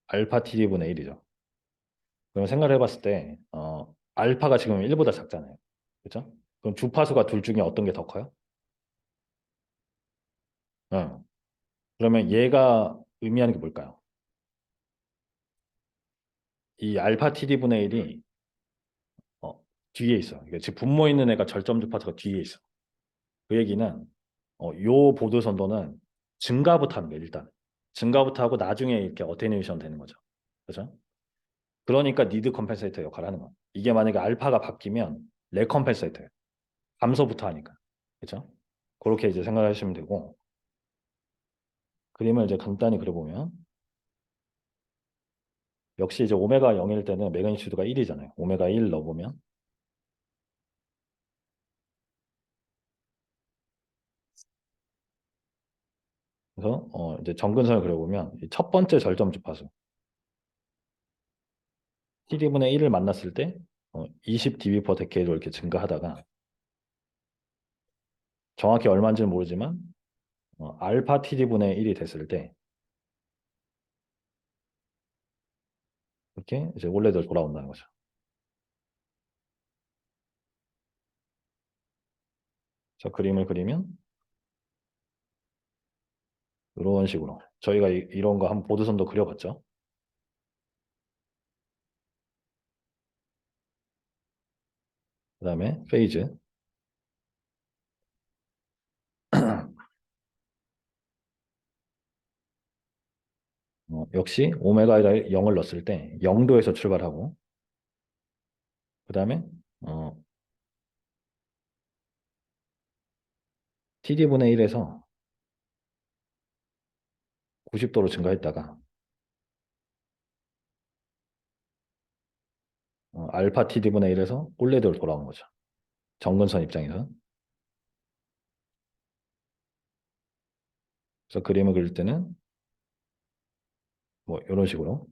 알파 TD분의 1이죠. 그럼 생각을 해봤을 때, 알파가 지금 1보다 작잖아요. 그렇죠? 그럼 주파수가 둘 중에 어떤 게 더 커요? 어. 그러면 얘가 의미하는 게 뭘까요? 이 알파 TD분의 1이 뒤에 있어. 이게 지금 분모 있는 애가 절점 주파수가 뒤에 있어. 그 얘기는 요 보드 선도는 증가부터 하는 거예요, 일단. 증가부터 하고 나중에 이렇게 어테뉴에이션 되는 거죠. 그렇죠? 그러니까 니드 컴펜세이터 역할을 하는 거예요. 이게 만약에 알파가 바뀌면 레컴펜세이터예요. 감소부터 하니까. 그렇죠? 그렇게 이제 생각하시면 되고 그림을 이제 간단히 그려보면 역시 이제 오메가 0일 때는 매그니튜드가 1이잖아요. 오메가 1 넣어보면 그래서 이제 점근선을 그려보면 첫 번째 절점 주파수 TD분의 1을 만났을 때 20 dB per decade로 이렇게 증가하다가 정확히 얼마인지는 모르지만 알파 TD분의 1이 됐을 때 이렇게 이제 원래대로 돌아온다는 거죠. 자, 그림을 그리면 이런 식으로 저희가 이런 거 한번 보드선도 그려봤죠. 그 다음에 페이즈 역시 오메가 0을 넣었을 때 0도에서 출발하고 그 다음에 TD분의 1에서 90도로 증가했다가 알파 TD분의 1에서 원래대로 돌아온 거죠. 정근선 입장에서. 그래서 그림을 그릴 때는 뭐 이런 식으로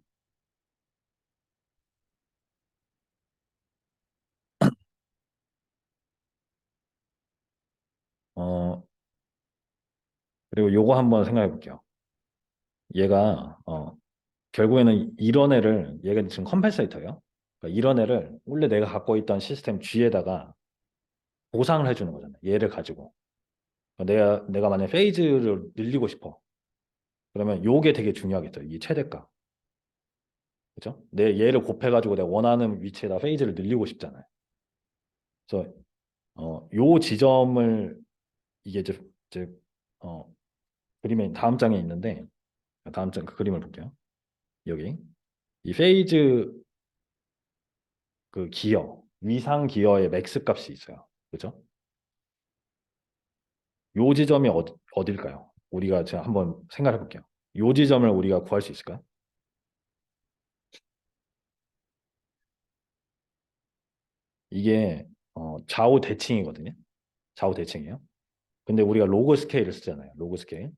어, 그리고 요거 한번 생각해 볼게요. 얘가 결국에는 이런 애를 얘가 지금 컴pen세이터예요. 그러니까 이런 애를 원래 내가 갖고 있던 시스템 G에다가 보상을 해주는 거잖아요. 얘를 가지고 그러니까 내가 만약 페이즈를 늘리고 싶어. 그러면 요게 되게 중요하겠죠. 이 최대값. 그렇죠? 내 얘를 곱해가지고 내가 원하는 위치에다 페이즈를 늘리고 싶잖아요. 그래서 요 지점을 이게 이제 어, 그림에 다음 장에 있는데 다음 장 그 그림을 볼게요. 여기 이 페이즈 그 기어 위상 기어의 맥스 값이 있어요. 그렇죠? 요 지점이 어딜까요? 우리가 제가 한번 생각해 볼게요. 요 지점을 우리가 구할 수 있을까요? 이게 좌우 대칭이거든요. 좌우 대칭이에요. 근데 우리가 로그 스케일을 쓰잖아요. 로그 스케일.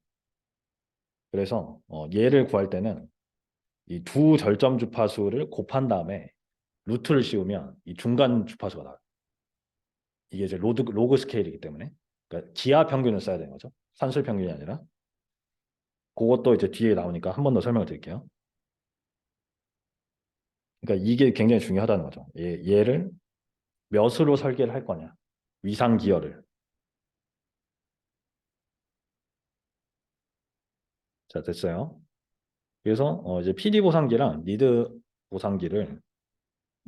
그래서 얘를 구할 때는 이 두 절점 주파수를 곱한 다음에 루트를 씌우면 이 중간 주파수가 나와요. 이게 이제 로그 스케일이기 때문에. 그러니까 기하 평균을 써야 되는 거죠. 산술 평균이 아니라. 그것도 이제 뒤에 나오니까 한 번 더 설명을 드릴게요. 그러니까 이게 굉장히 중요하다는 거죠. 얘를 몇으로 설계를 할 거냐. 위상 기여를. 자, 됐어요. 그래서 이제 PD 보상기랑 리드 보상기를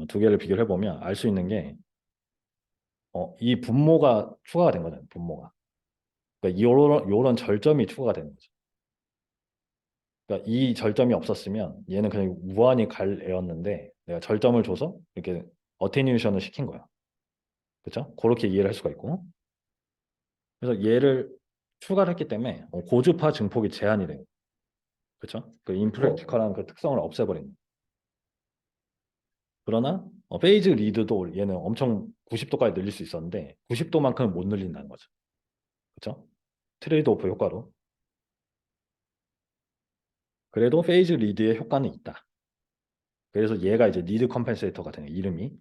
두 개를 비교를 해보면 알 수 있는 게 이 분모가 추가가 된 거잖아요. 분모가. 그러니까 요런 절점이 추가가 되는 거죠. 그러니까 이 절점이 없었으면 얘는 그냥 무한히 갈 애였는데 내가 절점을 줘서 이렇게 어테뉴에이션을 시킨 거야. 그렇죠? 그렇게 이해를 할 수가 있고. 그래서 얘를 추가를 했기 때문에 고주파 증폭이 제한이 돼요. 그렇죠? 그 임프랙티컬한 그 특성을 없애버린 거예요. 그러나 페이즈 리드도 얘는 엄청 90도까지 늘릴 수 있었는데 90도만큼은 못 늘린다는 거죠. 그렇죠? 트레이드 오프 효과로. 그래도 페이즈 리드의 효과는 있다. 그래서 얘가 이제 리드 컴펜세이터가 되는 이름이.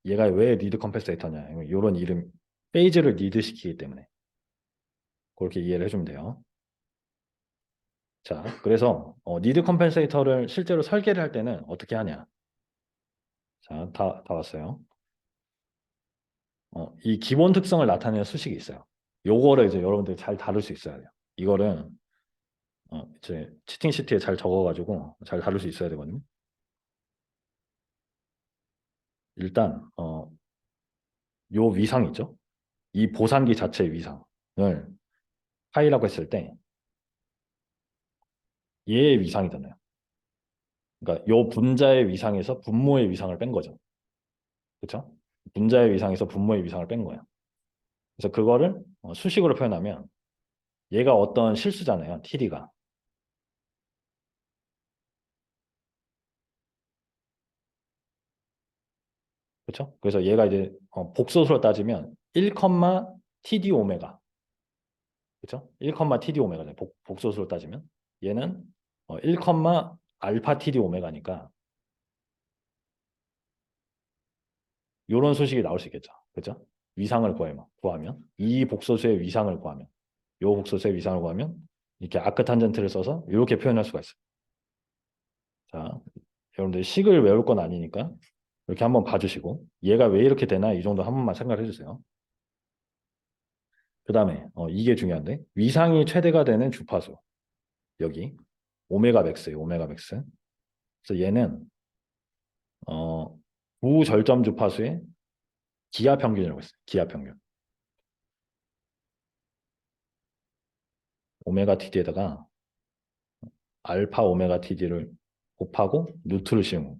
얘가 왜 리드 컴펜세이터냐. 이런 이름. 페이즈를 리드 시키기 때문에. 그렇게 이해를 해주면 돼요. 자, 그래서 리드 컴펜세이터를 실제로 설계를 할 때는 어떻게 하냐. 자, 다 왔어요. 이 기본 특성을 나타내는 수식이 있어요. 요거를 이제 여러분들이 잘 다룰 수 있어야 돼요. 이거를 이제 치팅 시트에 잘 적어가지고 잘 다룰 수 있어야 되거든요. 일단 요 위상 있죠? 이 보상기 자체의 위상을 파이라고 했을 때 얘의 위상이잖아요. 그러니까 요 분자의 위상에서 분모의 위상을 뺀 거죠. 그렇죠? 분자의 위상에서 분모의 위상을 뺀 거예요. 그래서 그거를 수식으로 표현하면 얘가 어떤 실수잖아요. TD가. 그렇죠? 그래서 얘가 이제 복소수로 따지면 1, TD 오메가. 그렇죠? 1, TD 오메가죠. 복소수로 따지면 얘는 1, 알파 TD 오메가니까 이런 소식이 나올 수 있겠죠. 그렇죠? 위상을 구하면 이 복소수의 위상을 구하면 요 복소수의 위상을 구하면 이렇게 아크탄젠트를 써서 이렇게 표현할 수가 있어요. 자, 여러분들 식을 외울 건 아니니까 이렇게 한번 봐주시고 얘가 왜 이렇게 되나 이 정도 한 번만 생각해 주세요. 그 다음에 이게 중요한데 위상이 최대가 되는 주파수 여기 오메가 맥스예요. 오메가 맥스. 그래서 얘는 부절점 주파수의 기하 평균이라고 했어요. 기하 평균. 오메가 TD에다가 알파 오메가 TD를 곱하고 루트를 씌운 거.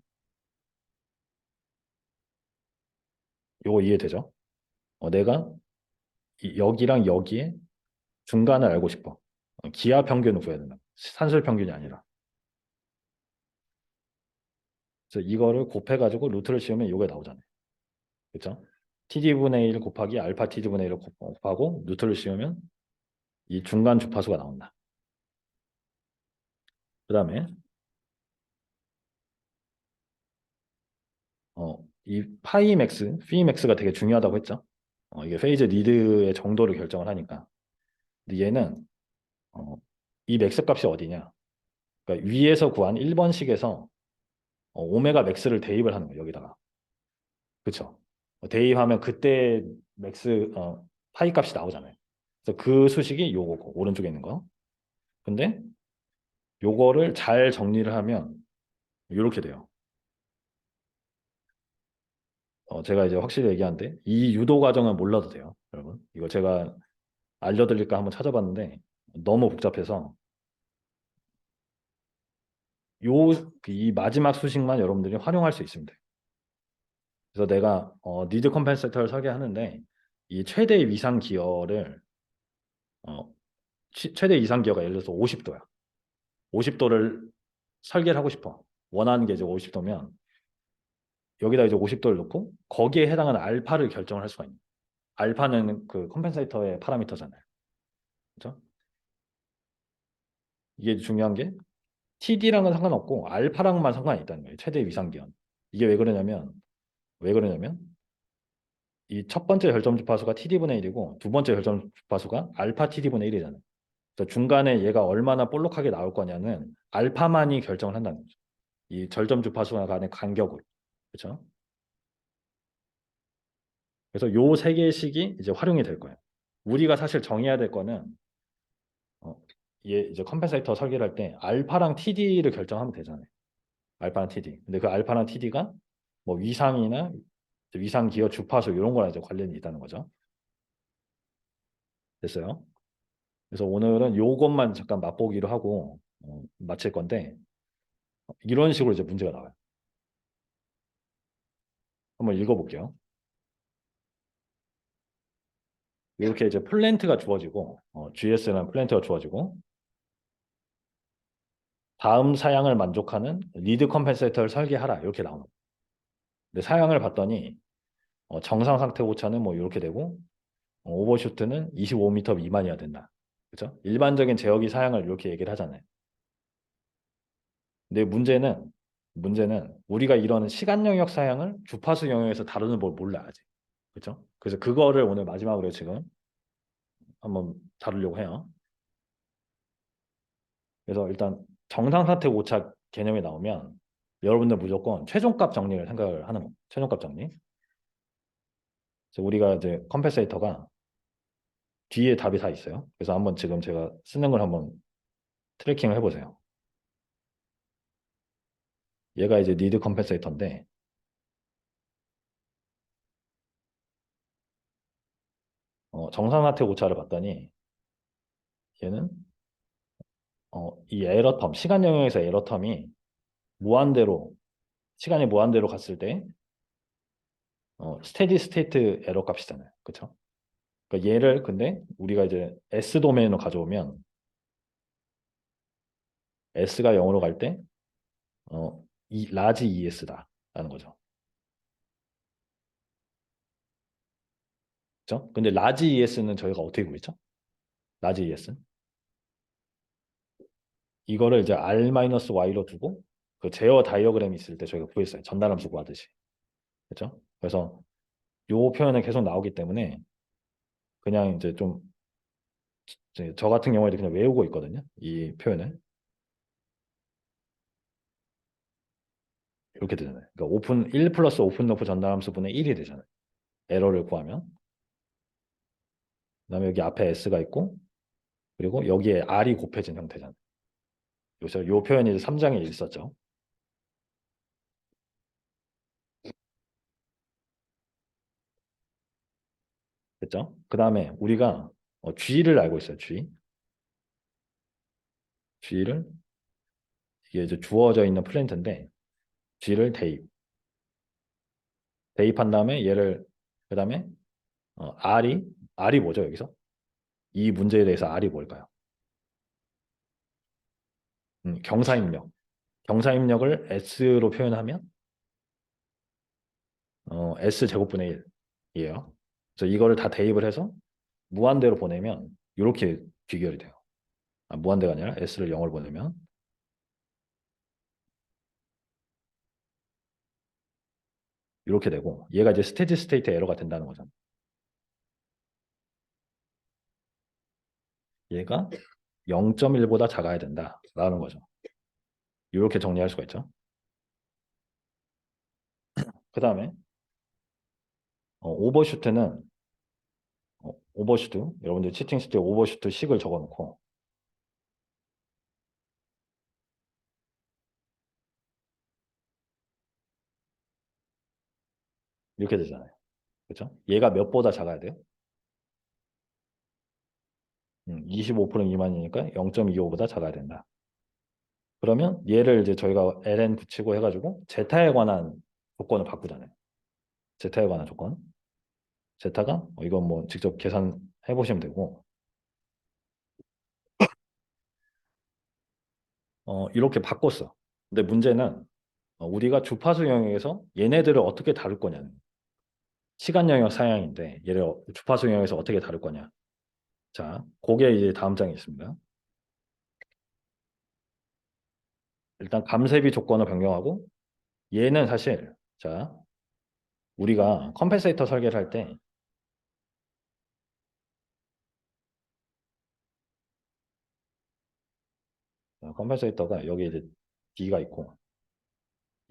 요거 이해되죠? 내가 여기랑 여기에 중간을 알고 싶어. 기하 평균을 구해야 된다. 산술 평균이 아니라. 그래서 이거를 곱해가지고 루트를 씌우면 이게 나오잖아요. 그렇죠? TD분의 1 곱하기 알파 TD분의 1을 곱하고 루트를 씌우면 이 중간 주파수가 나온다. 그 다음에 이 파이 맥스, 피 맥스가 되게 중요하다고 했죠. 이게 페이즈 리드의 정도를 결정을 하니까. 근데 얘는 이 맥스 값이 어디냐? 그러니까 위에서 구한 1번식에서 오메가 맥스를 대입을 하는 거예요. 여기다가. 그렇죠? 대입하면 그때 맥스 파이 값이 나오잖아요. 그래서 그 수식이 요거고 오른쪽에 있는 거. 근데 요거를 잘 정리를 하면 이렇게 돼요. 제가 이제 확실히 얘기하는데 이 유도 과정은 몰라도 돼요, 여러분. 이거 제가 알려드릴까 한번 찾아봤는데 너무 복잡해서 이 마지막 수식만 여러분들이 활용할 수 있습니다. 그래서 내가 니드 컴펜세이터를 설계하는데 이 최대 위상 기여를 최대 이상 기여가 예를 들어서 50도야. 50도를 설계를 하고 싶어. 원하는 게 이제 50도면 여기다 이제 50도를 넣고 거기에 해당하는 알파를 결정을 할 수가 있는. 알파는 그 컴펜세이터의 파라미터잖아요. 그렇죠? 이게 중요한 게 TD랑은 상관없고 알파랑만 상관이 있다는 거예요. 최대 위상 기원. 이게 왜 그러냐면 이 첫 번째 결점 주파수가 TD분의 1이고 두 번째 결점 주파수가 알파 TD분의 1이잖아요. 그래서 중간에 얘가 얼마나 볼록하게 나올 거냐는 알파만이 결정을 한다는 거죠. 이 절점 주파수 간의 간격을. 그렇죠? 그래서 요 세 개씩이 이제 활용이 될 거예요. 우리가 사실 정해야 될 거는 어, 얘 이제 컴pen세이터 설계를 할 때 알파랑 TD를 결정하면 되잖아요. 알파랑 TD. 근데 그 알파랑 TD가 뭐 위상이나 위상 기여 주파수 이런 거랑 이제 관련이 있다는 거죠. 됐어요? 그래서 오늘은 요것만 잠깐 맛보기로 하고 마칠 건데 이런 식으로 이제 문제가 나와요. 한번 읽어볼게요. 이렇게 이제 플랜트가 주어지고 GS라는 플랜트가 주어지고 다음 사양을 만족하는 리드 컴펜세이터를 설계하라 이렇게 나오는 거예요. 근데 사양을 봤더니 정상 상태 오차는 뭐 이렇게 되고 오버슈트는 25m 미만이어야 된다. 그렇죠? 일반적인 제어기 사양을 이렇게 얘기를 하잖아요. 근데 문제는 우리가 이런 시간 영역 사양을 주파수 영역에서 다루는 걸 몰라야지. 그렇죠? 그래서 그거를 오늘 마지막으로 지금 한번 다루려고 해요. 그래서 일단 정상 상태 오차 개념이 나오면 여러분들 무조건 최종값 정리를 생각을 하는 겁니다. 최종값 정리. 그래서 우리가 이제 컴pen세이터가 뒤에 답이 다 있어요. 그래서 한번 지금 제가 쓰는 걸 한번 트래킹을 해보세요. 얘가 이제 니드 컴pen세이터인데 정상 상태 오차를 봤더니 얘는 이 에러 텀, 시간 영역에서 에러 텀이 무한대로 시간이 무한대로 갔을 때 스테디 스테이트 에러 값이잖아요. 그렇죠? 그러니까 얘를 근데 우리가 이제 S 도메인으로 가져오면 S가 0으로 갈 때 이 라지 ES다라는 거죠. 그렇죠? 근데 라지 ES는 저희가 어떻게 구했죠? 라지 ES는 이거를 이제 R-Y로 두고 그 제어 다이어그램이 있을 때 저희가 구했어요. 전달함수 구하듯이. 그렇죠? 그래서 요 표현은 계속 나오기 때문에 그냥 이제 좀 이제 저 같은 경우에도 그냥 외우고 있거든요. 이 표현을. 이렇게 되잖아요. 그러니까 오픈 1 플러스 오픈 러프 전달함수 분의 1이 되잖아요. 에러를 구하면. 그다음에 여기 앞에 S가 있고 그리고 여기에 R이 곱해진 형태잖아요. 여기서 요 표현이 3장에 있었죠. 됐죠? 그다음에 우리가 G를 알고 있어요. G를 이게 이제 주어져 있는 플랜트인데 G를 대입한 다음에 얘를 그다음에 R이 뭐죠 여기서? 이 문제에 대해서 R이 뭘까요? 경사입력. 경사입력을 S로 표현하면 S 제곱분의 1이에요. 그래서 이거를 다 대입을 해서 무한대로 보내면 이렇게 귀결이 돼요. 무한대가 아니라 S를 0을 보내면 이렇게 되고 얘가 이제 스테디 스테이트 에러가 된다는 거죠. 얘가 0.1보다 작아야 된다라는 거죠. 이렇게 정리할 수가 있죠. 그 다음에 오버슈트는 오버슈트 여러분들 치팅 시트에 오버슈트 식을 적어놓고 이렇게 되잖아요. 그렇죠? 얘가 몇보다 작아야 돼요? 25% 미만이니까 0.25보다 작아야 된다. 그러면 얘를 이제 저희가 ln 붙이고 해가지고 제타에 관한 조건을 바꾸잖아요. 제타에 관한 조건. 제타가 이건 뭐 직접 계산해 보시면 되고 이렇게 바꿨어. 근데 문제는 우리가 주파수 영역에서 얘네들을 어떻게 다룰 거냐는 시간 영역 사양인데 얘를 주파수 영역에서 어떻게 다룰 거냐. 자, 그게 이제 다음 장에 있습니다. 일단 감세비 조건을 변경하고 얘는 사실 자, 우리가 컴pen세이터 설계를 할 때 컴pen세이터가 여기 이제 D가 있고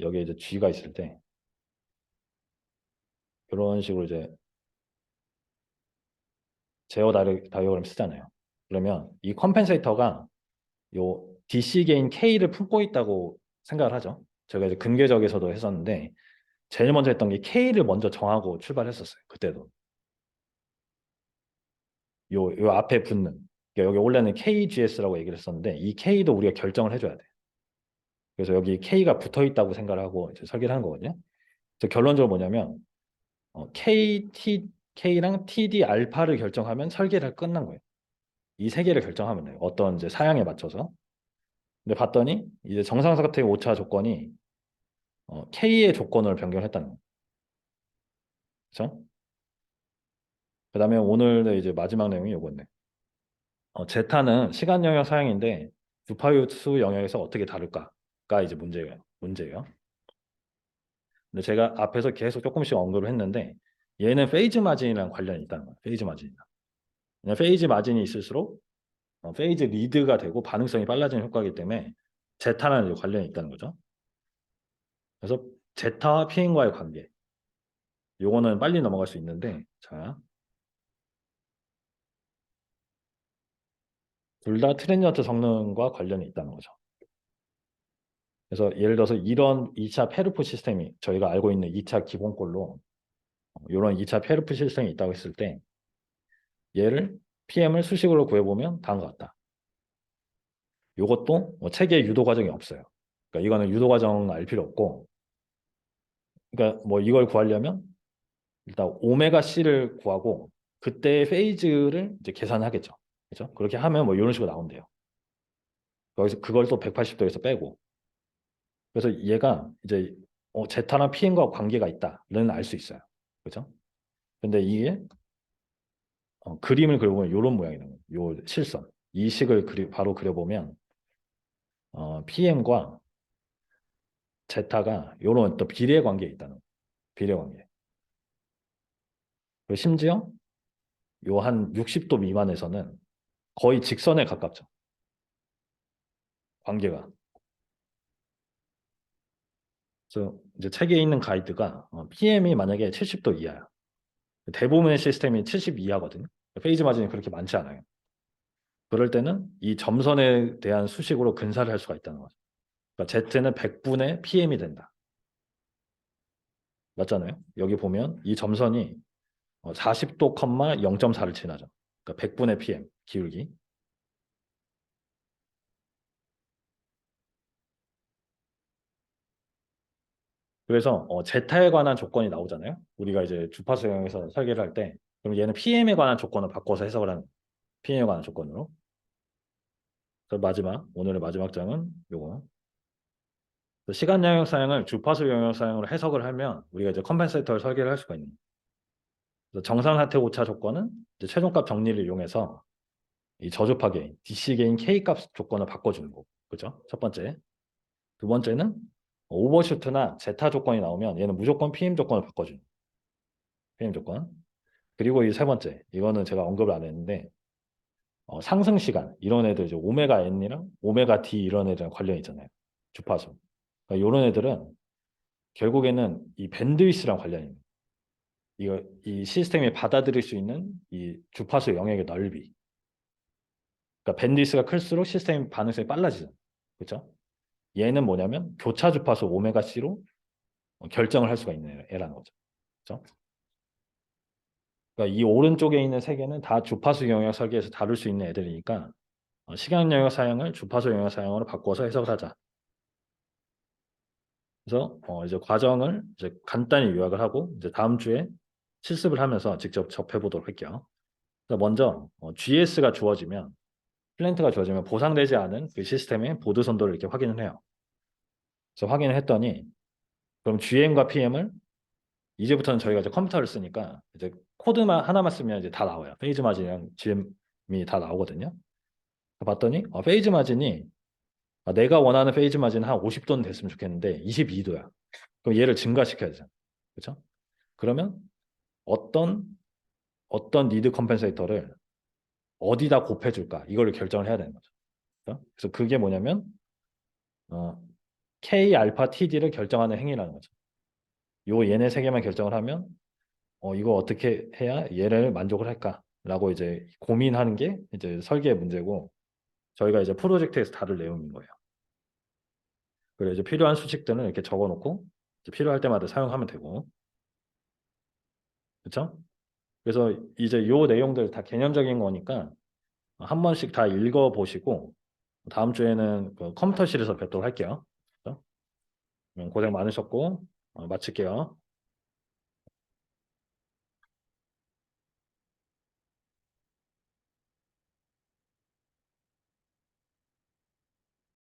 여기 이제 G가 있을 때 이런 식으로 이제 제어 다이어그램 쓰잖아요. 그러면 이 컴펜세이터가 요 DC 게인 K를 품고 있다고 생각을 하죠. 제가 이제 근궤적에서도 했었는데 제일 먼저 했던 게 K를 먼저 정하고 출발했었어요. 그때도 요 앞에 붙는 그러니까 여기 원래는 KGS라고 얘기를 했었는데 이 K도 우리가 결정을 해줘야 돼. 그래서 여기 K가 붙어 있다고 생각을 하고 이제 설계를 하는 거거든요. 그래서 결론적으로 뭐냐면 K랑 TD 알파를 결정하면 설계를 끝난 거예요. 이 세 개를 결정하면 돼요. 어떤 이제 사양에 맞춰서. 근데 봤더니 이제 정상사각형의 오차 조건이 K의 조건을 변경했다는 거죠. 그렇죠? 그다음에 오늘 이제 마지막 내용이 요건데. 제타는 시간 영역 사양인데 주파수 영역에서 어떻게 다룰까가 이제 문제예요. 문제예요. 근데 제가 앞에서 계속 조금씩 언급을 했는데 얘는 페이즈 마진이랑 관련이 있다는 거예요. 페이즈 마진이랑. 그냥 페이즈 마진이 있을수록 페이즈 리드가 되고 반응성이 빨라지는 효과이기 때문에 제타랑 관련이 있다는 거죠. 그래서 제타와 PM과의 관계. 요거는 빨리 넘어갈 수 있는데 자, 둘 다 트랜지언트 성능과 관련이 있다는 거죠. 그래서 예를 들어서 이런 2차 페르프 시스템이 저희가 알고 있는 2차 기본꼴로 이런 2차 페르프 시스템이 있다고 했을 때 얘를 PM을 수식으로 구해보면 다음과 같다. 요것도 뭐 체계 유도 과정이 없어요. 그러니까 이거는 유도 과정 알 필요 없고 그러니까 뭐 이걸 구하려면 일단 오메가 C를 구하고 그때의 페이즈를 이제 계산하겠죠. 그렇죠? 그렇게 하면 뭐 이런 식으로 나온대요. 거기서 그걸 또 180도에서 빼고 그래서 얘가 이제 제타나 PM과 관계가 있다는 알 수 있어요. 그렇죠? 근데 이게 그림을 그려보면 이런 모양이 나요. 요 실선. 이 식을 바로 그려보면 PM과 제타가 이런 또 비례 관계에 있다는 거예요. 비례 관계. 그리고 심지어 요 한 60도 미만에서는 거의 직선에 가깝죠. 관계가. 그래서 이제 책에 있는 가이드가 PM이 만약에 70도 이하야. 대부분의 시스템이 70 이하거든요. 페이즈 마진이 그렇게 많지 않아요. 그럴 때는 이 점선에 대한 수식으로 근사를 할 수가 있다는 거죠. 그러니까 Z는 100분의 PM이 된다. 맞잖아요. 여기 보면 이 점선이 40도, 0.4를 지나죠. 그러니까 100분의 PM 기울기. 그래서 제타에 관한 조건이 나오잖아요. 우리가 이제 주파수 영역에서 설계를 할 때, 그럼 얘는 PM에 관한 조건을 바꿔서 해석을 하는 PM에 관한 조건으로. 그래서 오늘의 마지막 장은 요거. 시간 영역 사양을 주파수 영역 사양으로 해석을 하면 우리가 이제 컴펜세이터를 설계를 할 수가 있는. 그래서 정상 사태 오차 조건은 이제 최종값 정리를 이용해서 이 저주파 게인, DC 게인 K 값 조건을 바꿔주는 거. 그죠? 첫 번째. 두 번째는 오버슈트나 제타 조건이 나오면 얘는 무조건 PM 조건을 바꿔주는. PM 조건. 그리고 이 세 번째, 이거는 제가 언급을 안 했는데 상승 시간 이런 애들 이제 오메가 N이랑 오메가 D 이런 애들이랑 관련이 있잖아요. 주파수. 그러니까 이런 애들은 결국에는 이 밴드위스랑 관련이 있는. 이 시스템이 받아들일 수 있는 이 주파수 영역의 넓이. 그러니까 밴드위스가 클수록 시스템 반응성이 빨라지죠. 그렇죠? 얘는 뭐냐면 교차 주파수 오메가 C로 결정을 할 수가 있는 애라는 거죠. 그렇죠? 그러니까 이 오른쪽에 있는 세 개는 다 주파수 영역 설계에서 다룰 수 있는 애들이니까 시간 영역 사양을 주파수 영역 사양으로 바꿔서 해석을 하자. 그래서 이제 과정을 이제 간단히 요약을 하고 이제 다음 주에 실습을 하면서 직접 접해 보도록 할게요. 그래서 먼저 GS가 주어지면 플랜트가 주어지면 보상되지 않은 그 시스템의 보드 선도를 이렇게 확인을 해요. 그래서 확인을 했더니 그럼 GM과 PM을 이제부터는 저희가 이제 컴퓨터를 쓰니까 이제 코드만 하나만 쓰면 이제 다 나와요. 페이즈 마진이랑 GM 다 나오거든요. 봤더니 페이즈 마진이 내가 원하는 페이즈 마진 한 50도는 됐으면 좋겠는데 22도야. 그럼 얘를 증가시켜야 되잖아. 그렇죠? 그러면 어떤 리드 컴펜세이터를 어디다 곱해줄까? 이거를 결정을 해야 되는 거죠. 그렇죠? 그래서 그게 뭐냐면 어, K 알파 TD를 결정하는 행위라는 거죠. 요 얘네 세 개만 결정을 하면 이거 어떻게 해야 얘를 만족을 할까라고 이제 고민하는 게 이제 설계의 문제고 저희가 이제 프로젝트에서 다룰 내용인 거예요. 그래서 이제 필요한 수식들은 이렇게 적어놓고 이제 필요할 때마다 사용하면 되고, 그렇죠? 그래서 이제 요 내용들 다 개념적인 거니까 한 번씩 다 읽어보시고 다음 주에는 그 컴퓨터실에서 뵙도록 할게요. 그렇죠? 고생 많으셨고 마칠게요.